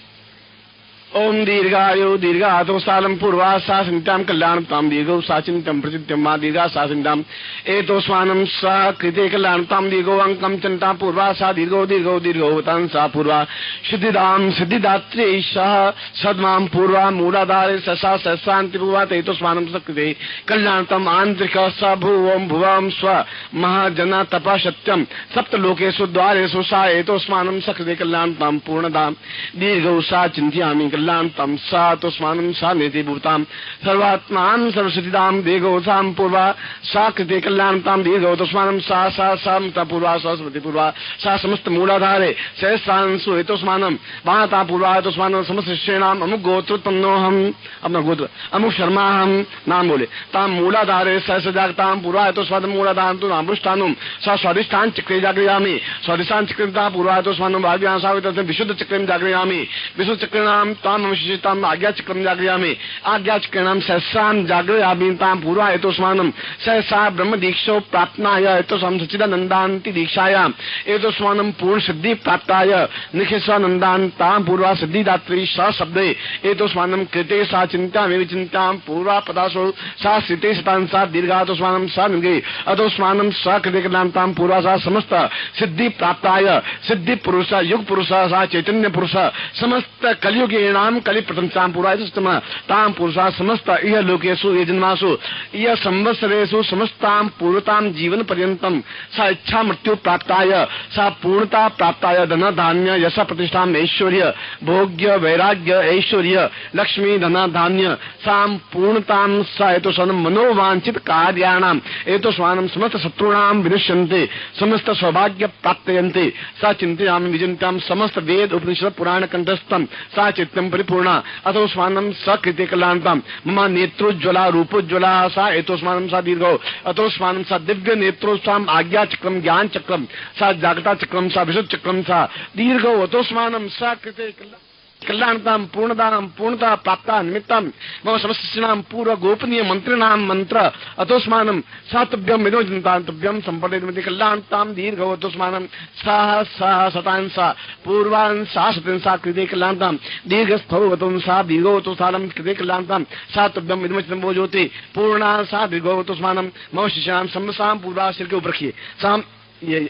ओम दीर्घायु दीर्घातो सालम पूर्वासा संताम कल्याणताम दीर्घो साचिंतम प्रचित्यम मा दीर्घा साचिंतम एतो स्वानम सा कृते कल्याणताम दीर्घो अंकम चंता पूर्वासा दीर्घो दीर्घो दीर्घो होतां सा पूर्वा सिद्धिदाम सिद्धिदात्री सह सद्माम पूर्वा मूलाधारे ससा सहस्रांति पूर्वा तेतो स्वानम सकृते कल्याणतम आंतरिक स भुवम भुवम स्व महाजना तपा सत्यम सप्तलोकेषु द्वारेषु सा एतो स्वानम सकृते कल्याणताम पूर्णदाम दीर्घो सा चिंत्यामि कल्याणतम सा तस्मानं सा नेति भूताम सर्वात्मान सर्वसिद्धिदाम दीर्घोसाम पूर्वा सा कृते कल्याणताम दीर्घो तस्मानं सा सा समता पूर्वा सा स्मृति पूर्वा सा समस्त मूलाधारे सहस्रांशु हेतुस्मानं वाता पूर्वा तस्मानं समस्त श्रेणाम अमुक गोत्र तन्नोहम, अपना गोत्र अमुक शर्मा हम नाम बोले, ताम मूलाधारे सहस्रजागताम पूर्वा हेतुस्मानं मूलाधारं तु नामृष्टानुम सा स्वादिष्ठान चक्रे जागृयामि स्वादिष्ठान चक्रता पूर्वा हेतुस्मानं भाग्यां सावित्रं विशुद्ध चक्रं जागृयामि विशुद्ध चक्रणाम ताम विशेषताम आज्ञा चक्रम जागृयामि आज्ञा चक्रणाम सहस्राम जागृयामि ताम पूर्वा हेतुस्मानं सहसा ब्रह्म दीक्षो प्राप्तनाय हेतुस्मानं सच्चिदानन्दान्ति दीक्षायाम हेतुस्मानं पूर्ण सिद्धि प्राप्ताय निखेश्वानन्दान् ताम पूर्वा सिद्धिदात्री सा शब्दे हेतुस्मानं कृते सा चिन्तामि विचिन्तां पूर्वा पदासो सा स्थिते शतां सा दीर्घातुस्मानं सा निगे अतुस्मानं सा कृते कल्याणतां पूर्वा सा समस्त सिद्धि प्राप्ताय सिद्धि पुरुष युग पुरुष सा चैतन्य पुरुष समस्त कलियुगे नाम कलि प्रतंसाम पूरा ताम पुरुषा समस्त इह लोकेषु ये जन्मासु इह संवत्सरेषु समस्ताम पूर्णताम जीवन पर्यंतम सा इच्छा मृत्यु प्राप्ताय सा पूर्णता प्राप्ताय धन धान्य यश प्रतिष्ठा ऐश्वर्य भोग्य वैराग्य ऐश्वर्य लक्ष्मी धन धान्य साम पूर्णताम सा हेतु स्वनं मनोवांछित कार्याणाम हेतु स्वानम समस्त शत्रुणाम विनश्यन्ते समस्त सौभाग्य प्राप्तयन्ते सा चिंतयामि विचिन्ताम समस्त वेद उपनिषद पुराण कंठस्थम सा चित्तम परिपूर्णा अतोस्मानं स कृते कल्याणताम मम नेत्रोज्ज्वला रूपोज्ज्वला सा एतोस्मानं सा दीर्घो अतोस्मानं सा दिव्य नेत्रोस्वाम आज्ञा चक्रम ज्ञान चक्रम सा जागता चक्रम सा विशुद्ध चक्रम सा दीर्घो अतोस्मानं सा कृते कल्याणताम पूर्णदाम पूर्णता प्राप्ता निमित्तम मम समस्तीनाम पूर्व गोपनीय मंत्रिणाम मंत्र अतोस्मानं सातभ्यम विनोजनतांतभ्यम संपदेति कल्याणताम दीर्घो अतोस्मानं साह साह शतांसा पूर्वान् सा शतांसा कृते कल्याणताम दीर्घस्थो वतुं सा दीर्घो अतोस्मानं कृते कल्याणताम सातभ्यम विनोजनं वो ज्योति पूर्णा सा दीर्घो अतोस्मानं मम शिष्यां समसाम पूर्वा सिर के ऊपर रखिए साम ये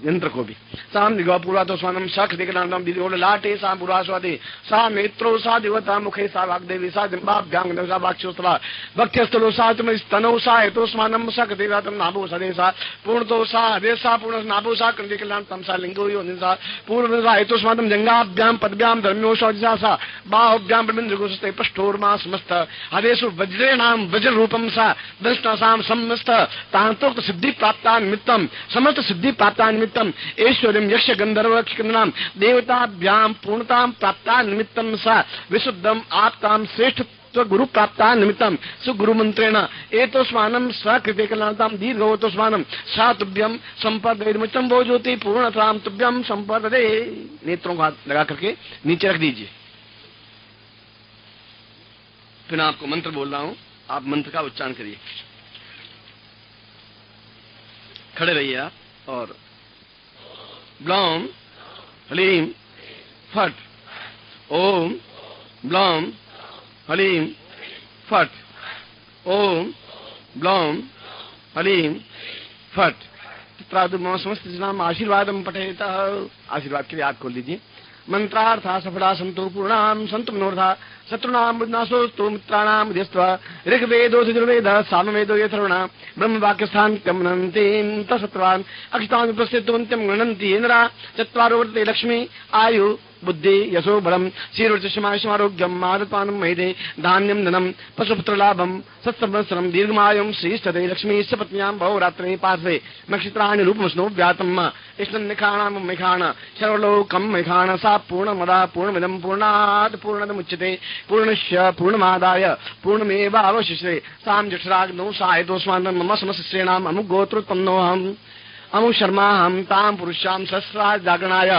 यंत्र को भी साम दिगवा पूर्वा तो स्वानम शख दिगनाम दीर्घो लाटे सा पूर्वा स्वादे सा नेत्रो सा दिवता मुखे सा वाग्देवी सा जिम्बाभ्यांग सा वाक्षोस्तवा वक्त्यस्थलो सा तुम स्तनो सा हेतु स्वानम शख देवातम नाभो सदे सा पूर्णतो सा हदे सा पूर्ण नाभो सा कृति कल्याण तम सा लिंगो यो निसा पूर्ण सा हेतु स्वानम जंगाभ्याम पदभ्याम धर्म्यो सा सा बाहुभ्याम ब्रह्मजगुस्ते पष्टोर्मा समस्त हदेषु वज्रेणाम वज्र रूपम सा दृष्टासाम समस्त तांतोक्त सिद्धि प्राप्ता निमित्तम समस्त सिद्धि प्राप्ता निमित्तम ऐश्वर्यम यक्ष गंधर्व किन्नाम देवताभ्याम पूर्णताम प्राप्ता निमित्तम सा विशुद्धम आप्ताम श्रेष्ठ गुरु प्राप्ता निमित्तम सुगुरु मंत्रेण एतोस्मानं स्वकृते कल्याणताम दीर्घो तोस्मानं सा तुभ्यम संपदे निमित्तम वो ज्योति पूर्णताम तुभ्यम संपदे। नेत्रों को हाथ लगा करके नीचे रख दीजिए। फिर आपको मंत्र बोल रहा हूं, आप मंत्र का उच्चारण करिए। खड़े रहिए आप और ब्लौम हलीम फट ओम ब्लौम हलीम फट ओम ब्लौम हलीम फट। प्रादुर्भाव समस्त नाम आशीर्वादम पठेत। आशीर्वाद के लिए आग खोल लीजिए। मंत्रार्था सफला संतो पूर्णाम संतु मनोरथा शत्रुनाम विनाशोस्तु मित्राणाम यस्त्वा ऋग्वेदो यजुर्वेदः सामवेदो यथर्वणः ब्रह्मवाक्यस्थान मनन्तीं तत्सत्वान् अक्षतान् प्रसिद्धवन्त्यं गणन्ति इन्द्रा चत्वारो वर्ते लक्ष्मी आयु बुद्धि यशो बलम शीरोचमारोग्यम मादपानं महिदे धान्यम धनम पशुपुत्र लाभम सत्संवत्सरम दीर्घमायुं श्रीष्ठते लक्ष्मी पत्न्यां बहुरात्रे पार्श्वे नक्षत्राणि रूपमस्नो व्यातम इष्टनिखाणां मिखाण सर्वलोकं मिखाण सा पूर्णमदा पूर्णमिदं पूर्णात् पूर्णमुच्यते पूर्णस्य पूर्णमादाय पूर्णमेवावशिष्यते साम जठराग्नौ सायतोस्मानं मम समस्तश्रेणाम् अमुगोत्रोत्पन्नोऽहम् अमु शर्मा हम ताम पुरुषाम सहस्रा जागरणाय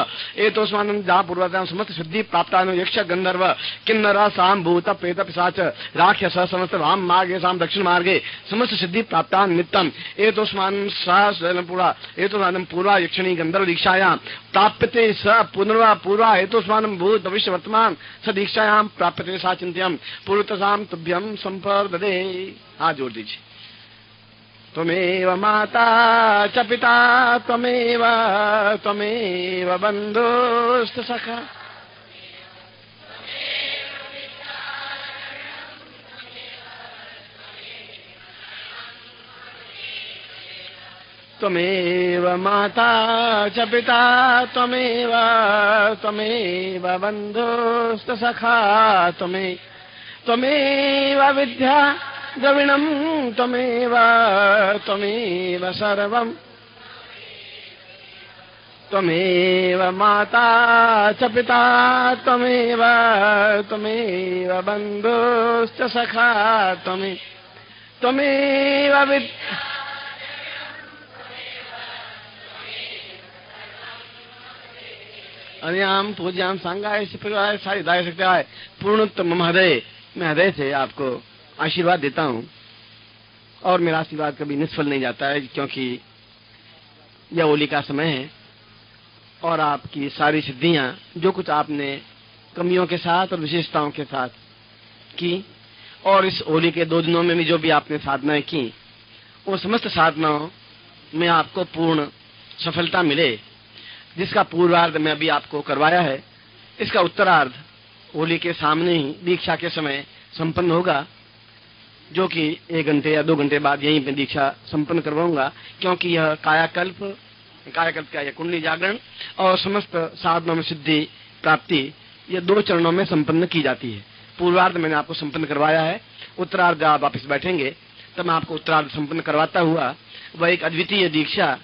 एतोस्मानं जा पूर्वतां समस्त सिद्धि प्राप्तानो यक्ष गंधर्व किन्नर साम भूत प्रेत पिशाच राक्षस समस्त वाम मार्गे साम दक्षिण मार्गे समस्त सिद्धि प्राप्तान नित्यम एतोस्मानं सहस्रपुरा एतोस्मानं पूर्वा यक्षिणी गंधर्व दीक्षायां प्राप्यते स पुनर्वा पूर्वा एतोस्मानं भूत भविष्य वर्तमान स दीक्षायां प्राप्यते सा चिंत्यम पूर्वतसाम तुभ्यम संपर्ददे। हाथ जोड़ दीजिए। त्वमेव माता च पिता त्वमेव त्वमेव बन्धुश्च सखा त्वमेव माता च पिता त्वमेव त्वमेव बन्धुश्च सखा त्वमेव विद्या द्रविणं त्वमेव त्वमेव सर्वं त्वमेव माता च पिता त्वमेव त्वमेव बन्धुश्च सखा त्वमेव विद्या अनियाम पूज्याम सांगाय सिपगाय सारी दाय सकता है। पूर्णोत्तम महोदय, मैं हृदय से आपको आशीर्वाद देता हूँ और मेरा आशीर्वाद कभी निष्फल नहीं जाता है, क्योंकि यह होली का समय है और आपकी सारी सिद्धियां जो कुछ आपने कमियों के साथ और विशेषताओं के साथ की और इस होली के 2 दिनों में भी जो भी आपने साधनाएं की, वो समस्त साधनाओं में आपको पूर्ण सफलता मिले। जिसका पूर्वार्ध में अभी आपको करवाया है, इसका उत्तरार्ध होली के सामने ही दीक्षा के समय संपन्न होगा, जो कि 1 घंटे या 2 घंटे बाद यहीं पे दीक्षा संपन्न करवाऊंगा, क्योंकि यह कायाकल्प का यह कुंडली जागरण और समस्त साधनों में सिद्धि प्राप्ति ये 2 चरणों में संपन्न की जाती है। पूर्वार्ध मैंने आपको संपन्न करवाया है, उत्तरार्ध आप वापिस बैठेंगे तब मैं आपको उत्तरार्ध संपन्न करवाता हुआ वह एक अद्वितीय दीक्षा,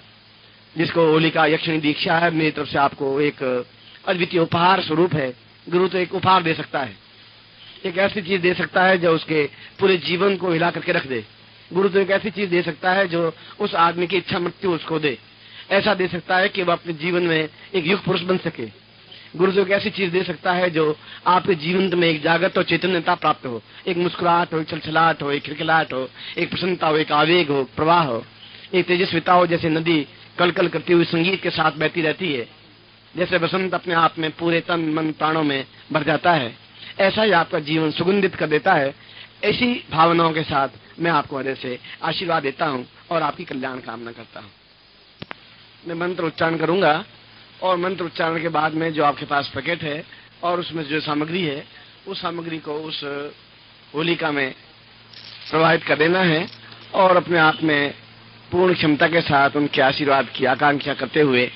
जिसको होली का यक्षिणी दीक्षा है, मेरी तरफ से आपको एक अद्वितीय उपहार स्वरूप है। गुरु तो एक उपहार दे सकता है, एक ऐसी चीज दे सकता है जो उसके पूरे जीवन को हिला करके रख दे। गुरु तो एक ऐसी चीज दे सकता है जो उस आदमी की इच्छा मृत्यु उसको दे, ऐसा दे सकता है कि वह अपने जीवन में एक युग पुरुष बन सके। गुरु तो एक ऐसी चीज दे सकता है जो आपके जीवन में एक जागृत और चैतन्यता प्राप्त हो, एक मुस्कुराहट हो, एक छलछलाहट हो, एक खिलखिलाहट हो, एक प्रसन्नता हो, एक आवेग हो, प्रवाह हो, एक तेजस्विता हो, जैसे नदी कल कल करती हुई संगीत के साथ बहती रहती है, जैसे बसंत अपने आप में पूरे तन मन प्राणों में भर जाता है, ऐसा ही आपका जीवन सुगंधित कर देता है। ऐसी भावनाओं के साथ मैं आपको हृदय से आशीर्वाद देता हूँ और आपकी कल्याण कामना करता हूँ। मैं मंत्र उच्चारण करूंगा और मंत्र उच्चारण के बाद में जो आपके पास पैकेट है और उसमें जो सामग्री है, उस सामग्री को उस होलिका में प्रवाहित कर देना है और अपने आप में पूर्ण क्षमता के साथ उनके आशीर्वाद की आकांक्षा करते हुए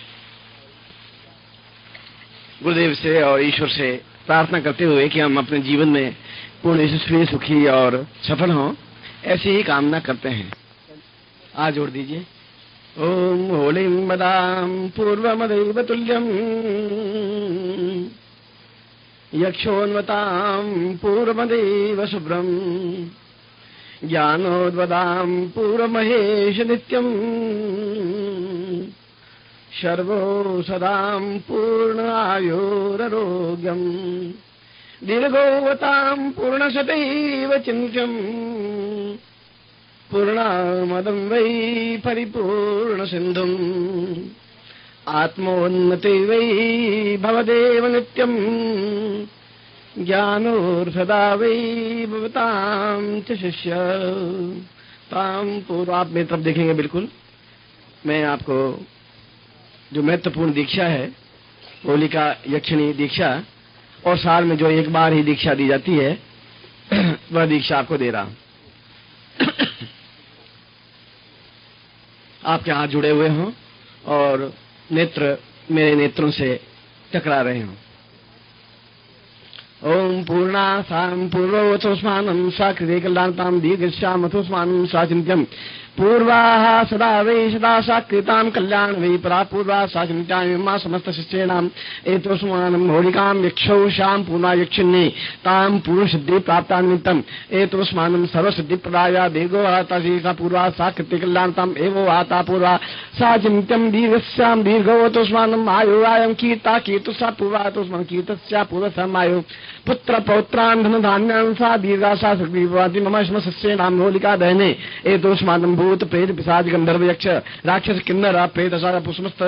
गुरुदेव से और ईश्वर से प्रार्थना करते हुए कि हम अपने जीवन में पूर्ण यशस्वी, सुखी और सफल हों, ऐसी ही कामना करते हैं। आज जोड़ दीजिए। ओम होलिं मदाम पूर्वमदैव तुल्यम यक्षोन्वताम पूर्वमदैव शुभ्रम ज्ञानोद्वदाम पूर्वमहेश नित्यम सर्वो सदाम पूर्ण आयुरारोग्यम दीर्घोवताम पूर्णशतैव चिन्त्यम पूर्णामदं वै परिपूर्ण सिंधुम आत्मोन्नति वै भवदेव नित्यम ज्ञानोर्सदा वै भवतां च शिष्य ताम पूर्व। आप मेरी तरफ देखेंगे, बिल्कुल मैं आपको जो महत्वपूर्ण दीक्षा है होलिका यक्षिणी दीक्षा और साल में जो एक बार ही दीक्षा दी जाती है वह दीक्षा आपको दे रहा हूं। आपके हाथ जुड़े हुए हों और नेत्र मेरे नेत्रों से टकरा रहे हों। ओम पूर्णासां पूर्ववतोस्मानं साकृते कल्याणतां दीर्घश्यामथोस्मानं साचिन्त्यं पूर्वाः सदा वै सदा साकृतां कल्याण वै परा पूर्वा सा चिन्तामि मम समस्त शिष्याणाम् एतोस्मानं होलिकां यक्षौषां पूर्णा यक्षिण्ये तां पूर्णसिद्धि प्राप्ता निमित्तम् एतोस्मानं सर्वसिद्धिप्रदाया वेगो आतासी सा पूर्वा सा कृत्य कल्याणताम् एवो आता पूर्वा सा चिन्त्यं दीर्घस्यां दीर्घो तोस्मानं आयु आयं कीर्ता कीर्तु सा पूर्वा तोस्मानं कीर्तस्या पूर्वसम् आयु पुत्र पौत्रान् धन धान्यान् सा दीर्घा सा सुग्रीववादी मम शिष्याणां होलिका दहने एतोस्मानं भूत प्रेत पिशाच गंधर्व यक्ष राक्षस किन्नर प्रेत समस्त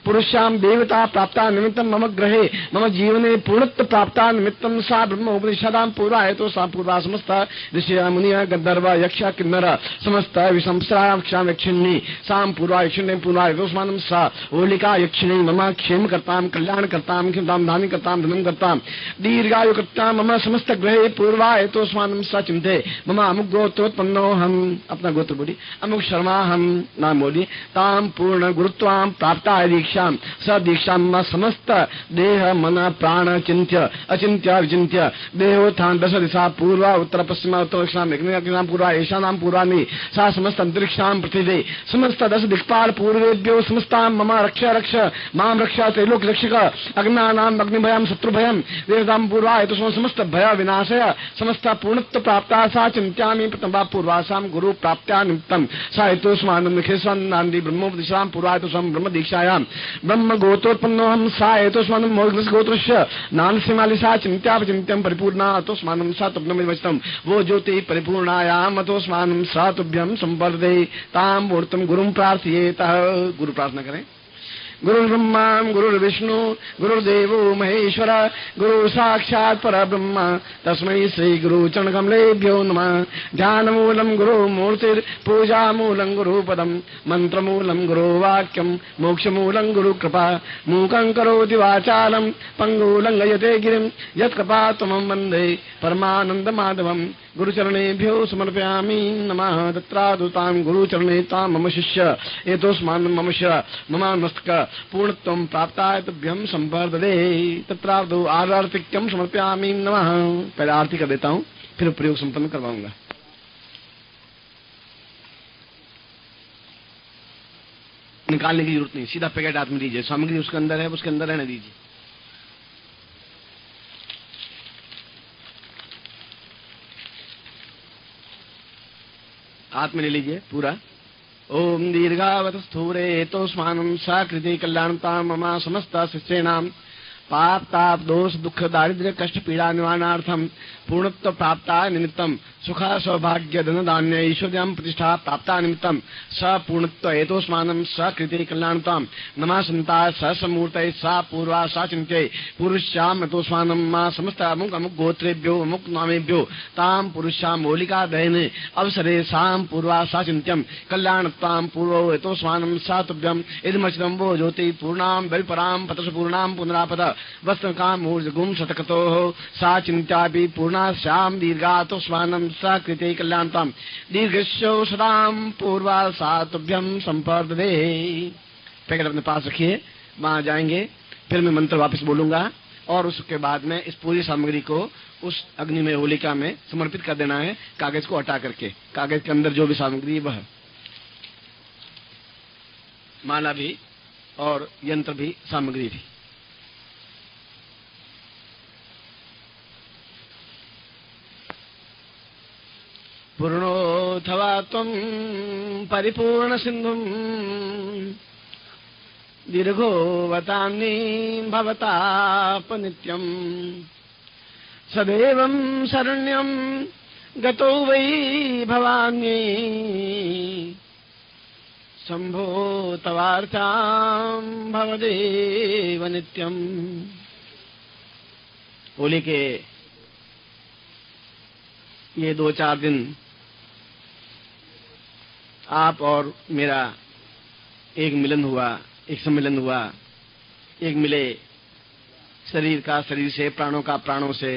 पुरुषां देवता प्राप्ता निमित्तं मम ग्रहे मम जीवने पूर्णत्व प्राप्ता निमित्तं सा ब्रह्म उपनिषदां पूर्वा हेतु सा पूर्वा समस्त ऋषि मुनिय गंधर्व यक्ष किन्नर समस्त विशंसराक्षां यक्षिणी सां पूर्वा यक्षिणी पूर्वा हेतुस्मानं सा होलिका यक्षिणी मम क्षेम करतां कल्याण करतां क्षमतां धानी करतां धनं करतां दीर्घायु करतां मम समस्त ग्रहे पूर्वा हेतुस्मानं सा चिंते मम अमुक गोत्रोत्पन्नो हम अपना गोत्र बोली अमुक शर्मा हम नाम बोली ताम पूर्ण गुरुत्वाम प्राप्ता दीक्षा स दीक्षा समस्त देह मन प्राण चिंत्य अचिंत्य विचिंत्य देहोत्थान दश दिशा पूर्वा उत्तर पश्चिम उत्तर दक्षिण पूर्वा ईशानाम पूर्वाणी सा समस्त अंतरिक्षाम पृथ्वी समस्त दश दिक्पाल पूर्वेभ्यो समस्ता मम रक्ष रक्ष माम रक्ष त्रैलोक रक्षक अग्नानाम अग्निभयम शत्रुभयम वेदाम पूर्वा हेतु समस्त भय विनाशय समस्त पूर्णत्व प्राप्ता सा चिंत्यामि प्रथमा पूर्वासाम गुरु प्राप्त्या निमित्तम सा हेतुस्मानं निखेस्वन्नान्दी ब्रह्मोपदिशां पूर्वाहेतुस्वं ब्रह्म दीक्षायां ब्रह्म गोत्रोत्पन्नोऽहं सा हेतुस्मानं मोघ्नस्य गोत्रस्य नानसिमालिसा चिन्त्यापचिन्त्यं परिपूर्णा अतोस्मानं सा तुभ्यमिदमस्तं वो ज्योति परिपूर्णायाम् अतोस्मानं सा तुभ्यं संवर्धे तां मूर्तिं गुरुं प्रार्थयेतः। गुरु प्रार्थना करें। गुरुर्ब्रह्मा गुरुर्विष्णु गुरुर्देवो महेश्वर गुरु साक्षात् परब्रह्म तस्मै श्री गुरु चरणकमलेभ्यो नमः। ध्यानमूलं गुरु मूर्तिर् पूजामूलं गुरुपदं मंत्रमूलं गुरुवाक्यं मोक्षमूलं गुरुकृपा मूकं करोति वाचालं पंगुलं लयते गिरिं यत्कृपातमं वन्दे परमानन्दमाधवं। गुरुचरणेभ्यो समर्पयामि नमः। तत्रादुतां गुरुचरणे तां मम शिष्य एतोस्मान् मम शिष्य मम मस्तक पूर्णत्वं प्राप्ताय तुभ्यं संवर्धते। तत्रादु आरतिक्यं समर्पयामि नमः। पहले आरती कर देता हूँ, फिर प्रयोग संपन्न करवाऊंगा। निकालने की जरूरत नहीं, सीधा पैकेट हाथ में दीजिए। सामग्री उसके अंदर है, उसके अंदर रहने दीजिए। हाथ में ले लीजिए पूरा। ओम दीर्घावत स्थूरे तोस्मानं साकृति कल्याणता मम समस्त शिष्याणां पाप ताप दोष दुख दारिद्र्य कष्ट पीड़ा निवारणार्थम पूर्णत्व प्राप्ता निमित्तम सुख सौभाग्य धन धान्य ऐश्वर्यं प्रतिष्ठा प्राप्ता निमित्तम स पूर्णत्व एतोस्मानं सकृते कल्याणताम नमः संता स समूर्तये सा पूर्वा सा चिन्त्ये पुरुष्याम एतोस्मानं मा समस्त अमुक अमुक गोत्रेभ्यो अमुक नामेभ्यो ताम पुरुष्याम होलिका दहने अवसरे साम पूर्वा सा चिन्त्यं कल्याणताम पूर्वो एतोस्मानं सा तुभ्यं इदमचिदं वो ज्योति पूर्णां वैपरां पतस पूर्णां पुनरापद वस्त्रकाम ऊर्जगुम शतकतोः सा चिन्त्यापि पूर्णास्यां दीर्घातोस्मानं सा कृते कल्याणतां दीर्घस्यो सदां पूर्वा सा तुभ्यं संपर्दते। पैकेट अपने पास रखिए, वहां जाएंगे, फिर मैं मंत्र वापस बोलूंगा और उसके बाद में इस पूरी सामग्री को उस अग्नि में होलिका में समर्पित कर देना है, कागज को हटा करके। कागज के अंदर जो भी सामग्री वह माला भी और यंत्र भी सामग्री भी। पूर्णोऽथवा त्वं परिपूर्ण सिन्धुं दीर्घोऽवतान्नी भवतापनित्यं सदैवं शरण्यं गतो वै भवान्यै शम्भो तवार्थां भवदेव नित्यम्। होली के ये 2-4 दिन आप और मेरा एक मिलन हुआ, एक सम्मिलन हुआ, एक मिले शरीर का शरीर से, प्राणों का प्राणों से,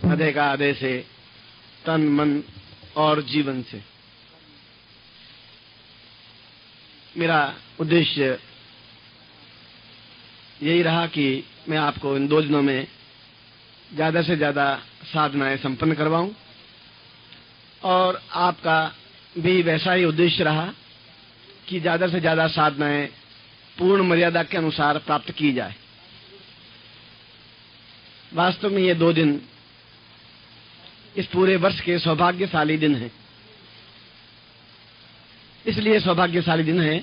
हृदय का हृदय से, तन मन और जीवन से। मेरा उद्देश्य यही रहा कि मैं आपको इन 2 दिनों में ज्यादा से ज्यादा साधनाएं संपन्न करवाऊं और आपका भी वैसा ही उद्देश्य रहा कि ज्यादा से ज्यादा साधनाएं पूर्ण मर्यादा के अनुसार प्राप्त की जाए। वास्तव में ये 2 दिन इस पूरे वर्ष के सौभाग्यशाली दिन हैं। इसलिए सौभाग्यशाली दिन है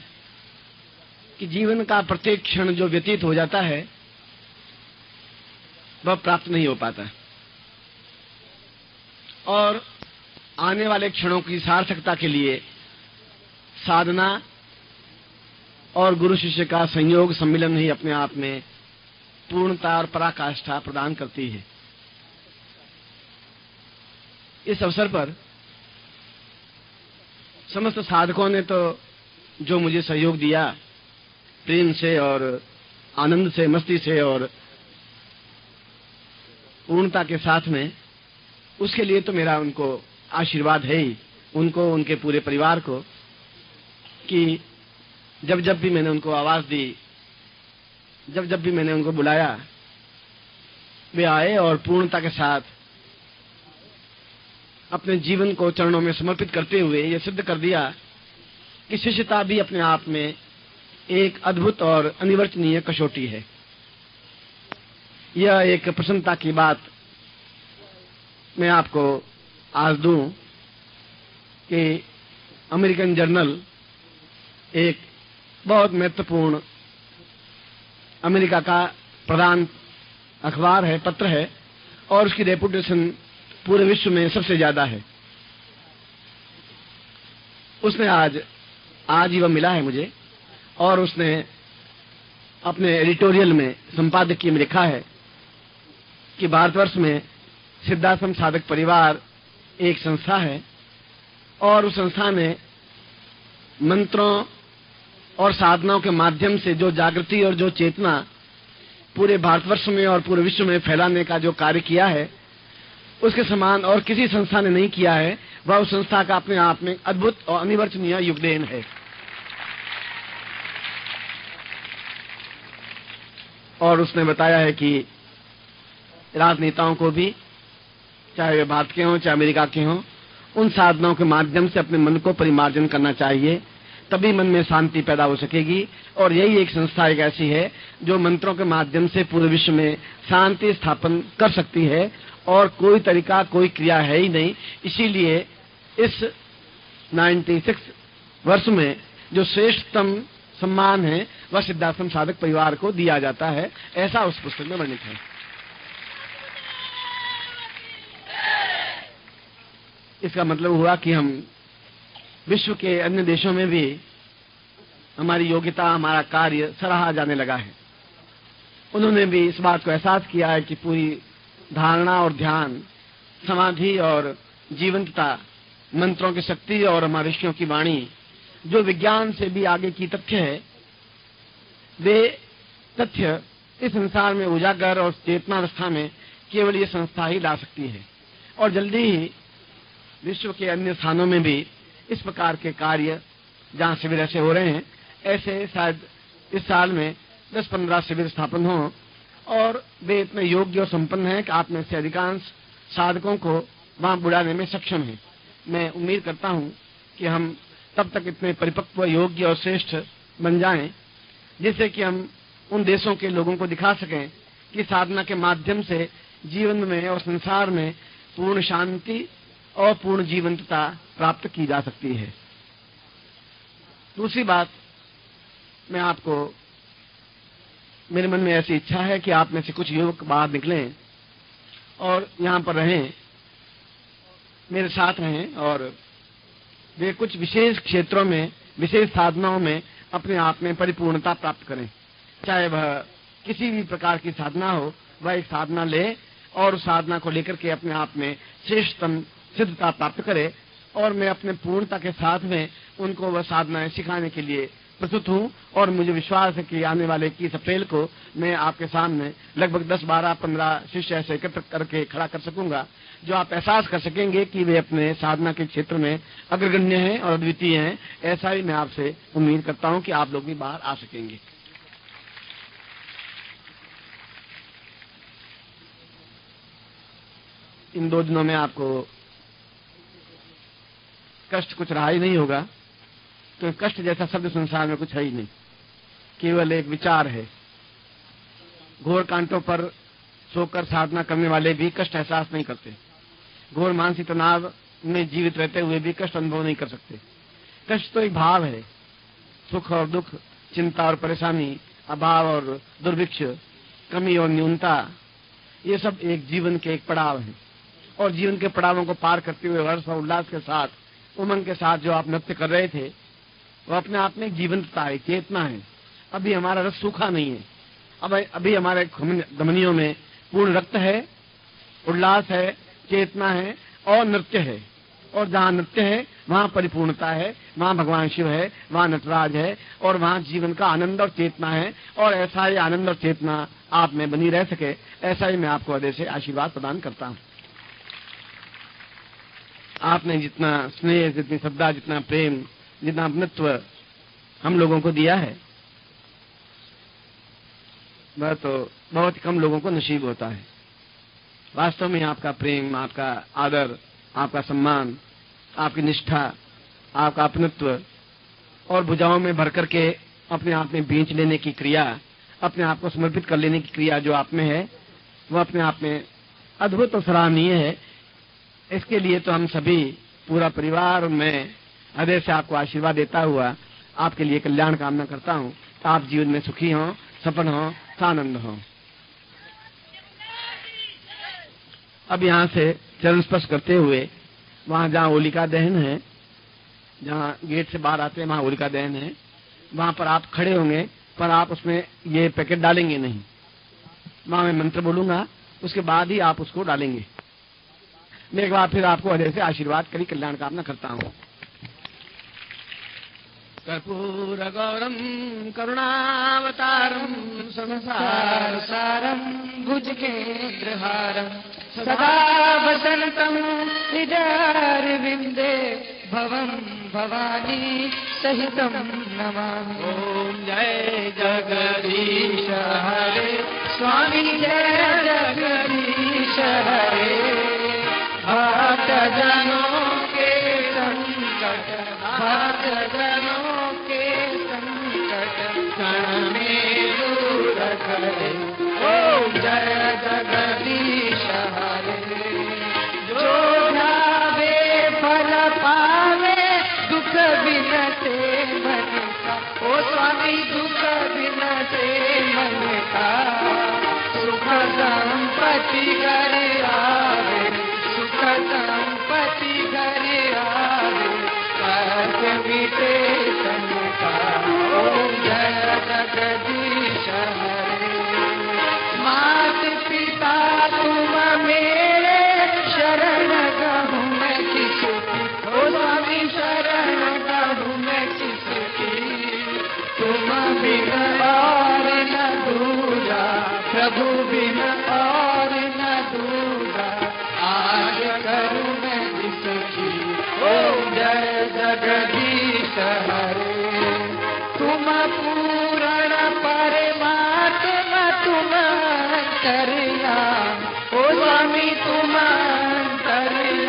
कि जीवन का प्रत्येक क्षण जो व्यतीत हो जाता है वह प्राप्त नहीं हो पाता, और आने वाले क्षणों की सार्थकता के लिए साधना और गुरु शिष्य का संयोग सम्मिलन ही अपने आप में पूर्णता और पराकाष्ठा प्रदान करती है। इस अवसर पर समस्त साधकों ने तो जो मुझे सहयोग दिया प्रेम से और आनंद से, मस्ती से और पूर्णता के साथ में, उसके लिए तो मेरा उनको आशीर्वाद है ही, उनको, उनके पूरे परिवार को, कि जब जब भी मैंने उनको आवाज दी, जब जब भी मैंने उनको बुलाया, वे आए और पूर्णता के साथ अपने जीवन को चरणों में समर्पित करते हुए ये सिद्ध कर दिया कि शिष्यता भी अपने आप में एक अद्भुत और अनिवर्चनीय कसौटी है। यह एक प्रसन्नता की बात मैं आपको आज दूं कि अमेरिकन जर्नल, एक बहुत महत्वपूर्ण अमेरिका का प्रधान अखबार है, पत्र है, और उसकी रेपुटेशन पूरे विश्व में सबसे ज्यादा है। उसने आज ही वह मिला है मुझे, और उसने अपने एडिटोरियल में, संपादकीय में लिखा है कि भारतवर्ष में सिद्धाश्रम साधक परिवार एक संस्था है, और उस संस्था ने मंत्रों और साधनाओं के माध्यम से जो जागृति और जो चेतना पूरे भारतवर्ष में और पूरे विश्व में फैलाने का जो कार्य किया है, उसके समान और किसी संस्था ने नहीं किया है। वह उस संस्था का अपने आप में अद्भुत और अनिवर्चनीय योगदान है। और उसने बताया है कि राजनेताओं को भी, चाहे वे भारत के हों चाहे अमेरिका के हों, उन साधनाओं के माध्यम से अपने मन को परिमार्जन करना चाहिए, तभी मन में शांति पैदा हो सकेगी। और यही एक संस्था एक ऐसी है जो मंत्रों के माध्यम से पूरे विश्व में शांति स्थापन कर सकती है, और कोई तरीका, कोई क्रिया है ही नहीं। इसीलिए इस 96 वर्ष में जो श्रेष्ठतम सम्मान है वह सिद्धाश्रम साधक परिवार को दिया जाता है, ऐसा उस पुस्तक में वर्णित है। इसका मतलब हुआ कि हम विश्व के अन्य देशों में भी हमारी योग्यता, हमारा कार्य सराहा जाने लगा है। उन्होंने भी इस बात को एहसास किया है कि पूरी धारणा और ध्यान, समाधि और जीवंतता, मंत्रों की शक्ति और हमारे ऋषियों की वाणी, जो विज्ञान से भी आगे की तथ्य है, वे तथ्य इस संसार में उजागर और चेतनावस्था में केवल ये संस्था ही ला सकती है। और जल्दी ही विश्व के अन्य स्थानों में भी इस प्रकार के कार्य, जहाँ शिविर ऐसे हो रहे हैं, ऐसे शायद इस साल में 10-15 शिविर स्थापन हों, और वे इतने योग्य और संपन्न हैं कि आप में से अधिकांश साधकों को वहां बुलाने में सक्षम हैं। मैं उम्मीद करता हूं कि हम तब तक इतने परिपक्व, योग्य और श्रेष्ठ बन जाएं, जिससे कि हम उन देशों के लोगों को दिखा सकें कि साधना के माध्यम से जीवन में और संसार में पूर्ण शांति और पूर्ण जीवंतता प्राप्त की जा सकती है। दूसरी बात, मैं आपको, मेरे मन में ऐसी इच्छा है कि आप में से कुछ युवक बाहर निकलें और यहाँ पर रहें, मेरे साथ रहें, और वे कुछ विशेष क्षेत्रों में, विशेष साधनाओं में अपने आप में परिपूर्णता प्राप्त करें। चाहे वह किसी भी प्रकार की साधना हो, वह एक साधना ले और उस साधना को लेकर के अपने आप में श्रेष्ठतम सिद्धता प्राप्त करे। और मैं अपने पूर्णता के साथ में उनको वह साधनाएं सिखाने के लिए प्रस्तुत हूँ, और मुझे विश्वास है कि आने वाले 21 अप्रैल को मैं आपके सामने लगभग 10, 12, 15 शिष्य ऐसे एकत्र करके खड़ा कर सकूंगा, जो आप एहसास कर सकेंगे कि वे अपने साधना के क्षेत्र में अग्रगण्य हैं और अद्वितीय हैं। ऐसा ही मैं आपसे उम्मीद करता हूँ कि आप लोग भी बाहर आ सकेंगे। इन 2 दिनों में आपको कष्ट कुछ रहा ही नहीं होगा, तो कष्ट जैसा शब्द संसार में कुछ है ही नहीं, केवल एक विचार है। घोर कांटों पर सोकर साधना करने वाले भी कष्ट एहसास नहीं करते, घोर मानसिक तनाव में जीवित रहते हुए भी कष्ट अनुभव नहीं कर सकते। कष्ट तो एक भाव है, सुख और दुख, चिंता और परेशानी, अभाव और दुर्भिक्ष, कमी और न्यूनता, ये सब एक जीवन के एक पड़ाव है। और जीवन के पड़ावों को पार करते हुए हर्ष और उल्लास के साथ, उमंग के साथ जो आप नृत्य कर रहे थे, वो अपने आप में जीवंतता है, चेतना है। अभी हमारा रस सूखा नहीं है, अभी हमारे धमनियों में पूर्ण रक्त है, उल्लास है, चेतना है और नृत्य है। और जहाँ नृत्य है वहाँ परिपूर्णता है, वहाँ भगवान शिव है, वहाँ नटराज है, और वहाँ जीवन का आनंद और चेतना है। और ऐसा ही आनंद और चेतना आप में बनी रह सके, ऐसा ही मैं आपको हृदय से आशीर्वाद प्रदान करता हूँ। आपने जितना स्नेह, जितनी श्रद्धा, जितना प्रेम, जितना अपनत्व हम लोगों को दिया है, वह तो बहुत कम लोगों को नसीब होता है। वास्तव में आपका प्रेम, आपका आदर, आपका सम्मान, आपकी निष्ठा, आपका अपनत्व और भुजाओं में भर करके अपने आप में बेच लेने की क्रिया, अपने आप को समर्पित कर लेने की क्रिया जो आप में है, वह अपने आप में अद्भुत और सराहनीय है। इसके लिए तो हम सभी, पूरा परिवार और मैं हृदय से आपको आशीर्वाद देता हुआ आपके लिए कल्याण कामना करता हूँ। आप जीवन में सुखी हों, सफल हों, सानंद हों। अब यहाँ से चरण स्पर्श करते हुए वहाँ जहाँ होलिका दहन है, जहाँ गेट से बाहर आते हैं वहाँ होलिका दहन है, वहाँ पर आप खड़े होंगे, पर आप उसमें ये पैकेट डालेंगे नहीं। वहाँ मैं मंत्र बोलूंगा, उसके बाद ही आप उसको डालेंगे। मैं एक बार फिर आपको हृदय से आशीर्वाद करी कल्याण कामना करता हूँ। कर्पूर गौरम करुणावतारम संसार सारम भुजगेन्द्रहारम सदा वसंतम हृदयारविंदे भवम भवानी सहितम नमामि। ओम जय जगदीश हरे स्वामी, जय जगदीश हरे। भक्त जनों के संकट, भक्त जनों के संकट क्षण में दूर करे। ओम जय जगदीश हरे। जो ध्यावे फल पावे, दुख बिनते मन का। ओ स्वामी, दुख बिनते मन का। सुख संपत्ति घर आवे, सुख संपत्ति घर आवे, कर्ज बीते संका। ओम जय जगदीश हरे। मात पिता तुम मेरे, शरण गहूँ मैं किसकी। ओ स्वामी, शरण गहूँ मैं किसकी। तुम बिन और न दूजा, प्रभु बिन और न दूजा। आज करूँ मैं जिसकी। ओम जय जगदीश हरे। तुम पूर्ण परमात्मा, तुम अंतर्यामी। ओ स्वामी, तुम अंतर्यामी।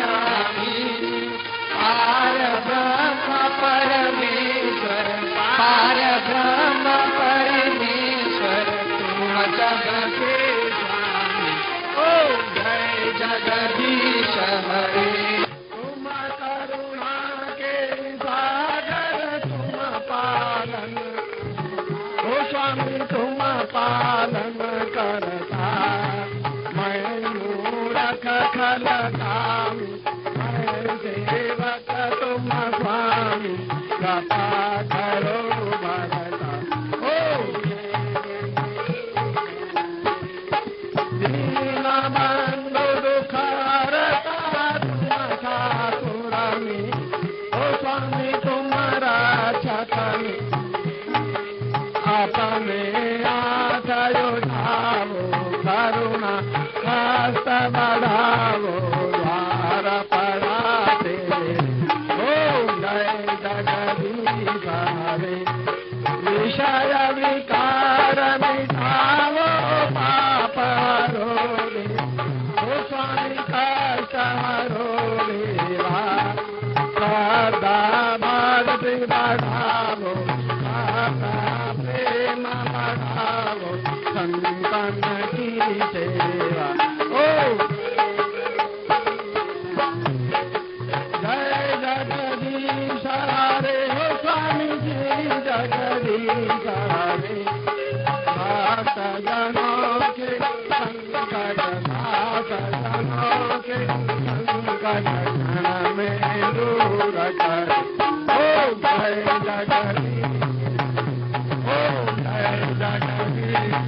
पार ब्रह्म परमेश्वर, पार ब्रह्म परमेश्वर, तुम जग के स्वामी। ओम जय जगदीश हरे। तुम करुणा के सागर, तुम पालन। ओ स्वामी, तुम पालन करता। मैं मूरख खल कामी, मैं सेवक तुम स्वामी। कृपा करो भरता। ओ दीन बंधु दुख हरता, तुम ठाकुरानी। ओ स्वामी, तुम रक्षकनी। अपने आश्रय धावो, करुणा हस्त बढ़ावो, द्वार पड़ाते। ओम जय जगदीश हरे। विषय विकार मिटावो, पाप हरोगे। ओ स्वामी, कष्ट हरोगे। संतन की सेवा। ओ जय जगदीश हरे हो स्वामी जी, जगदीश हरे भक्त जनों के संकट नाथ, जनों के संकट क्षण में दूर कर। ओ जय जगदीश, ओ जय जगदीश,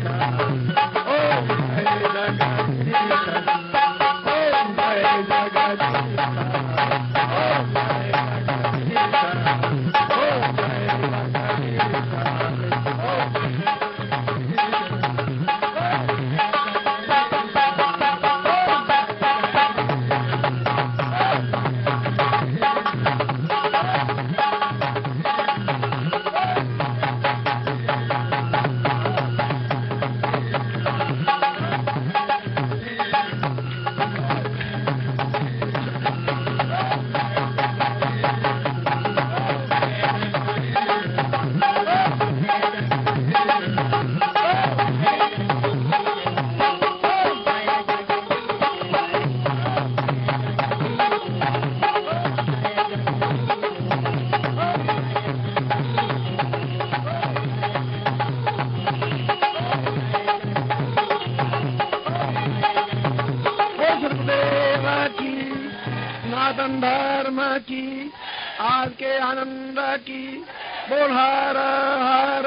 ओ जय जगदीश, ओ जय जगदीश, ओ जय जगदीश, ओ जय सनातन धर्म की, आज के आनंद की। बोल हर हर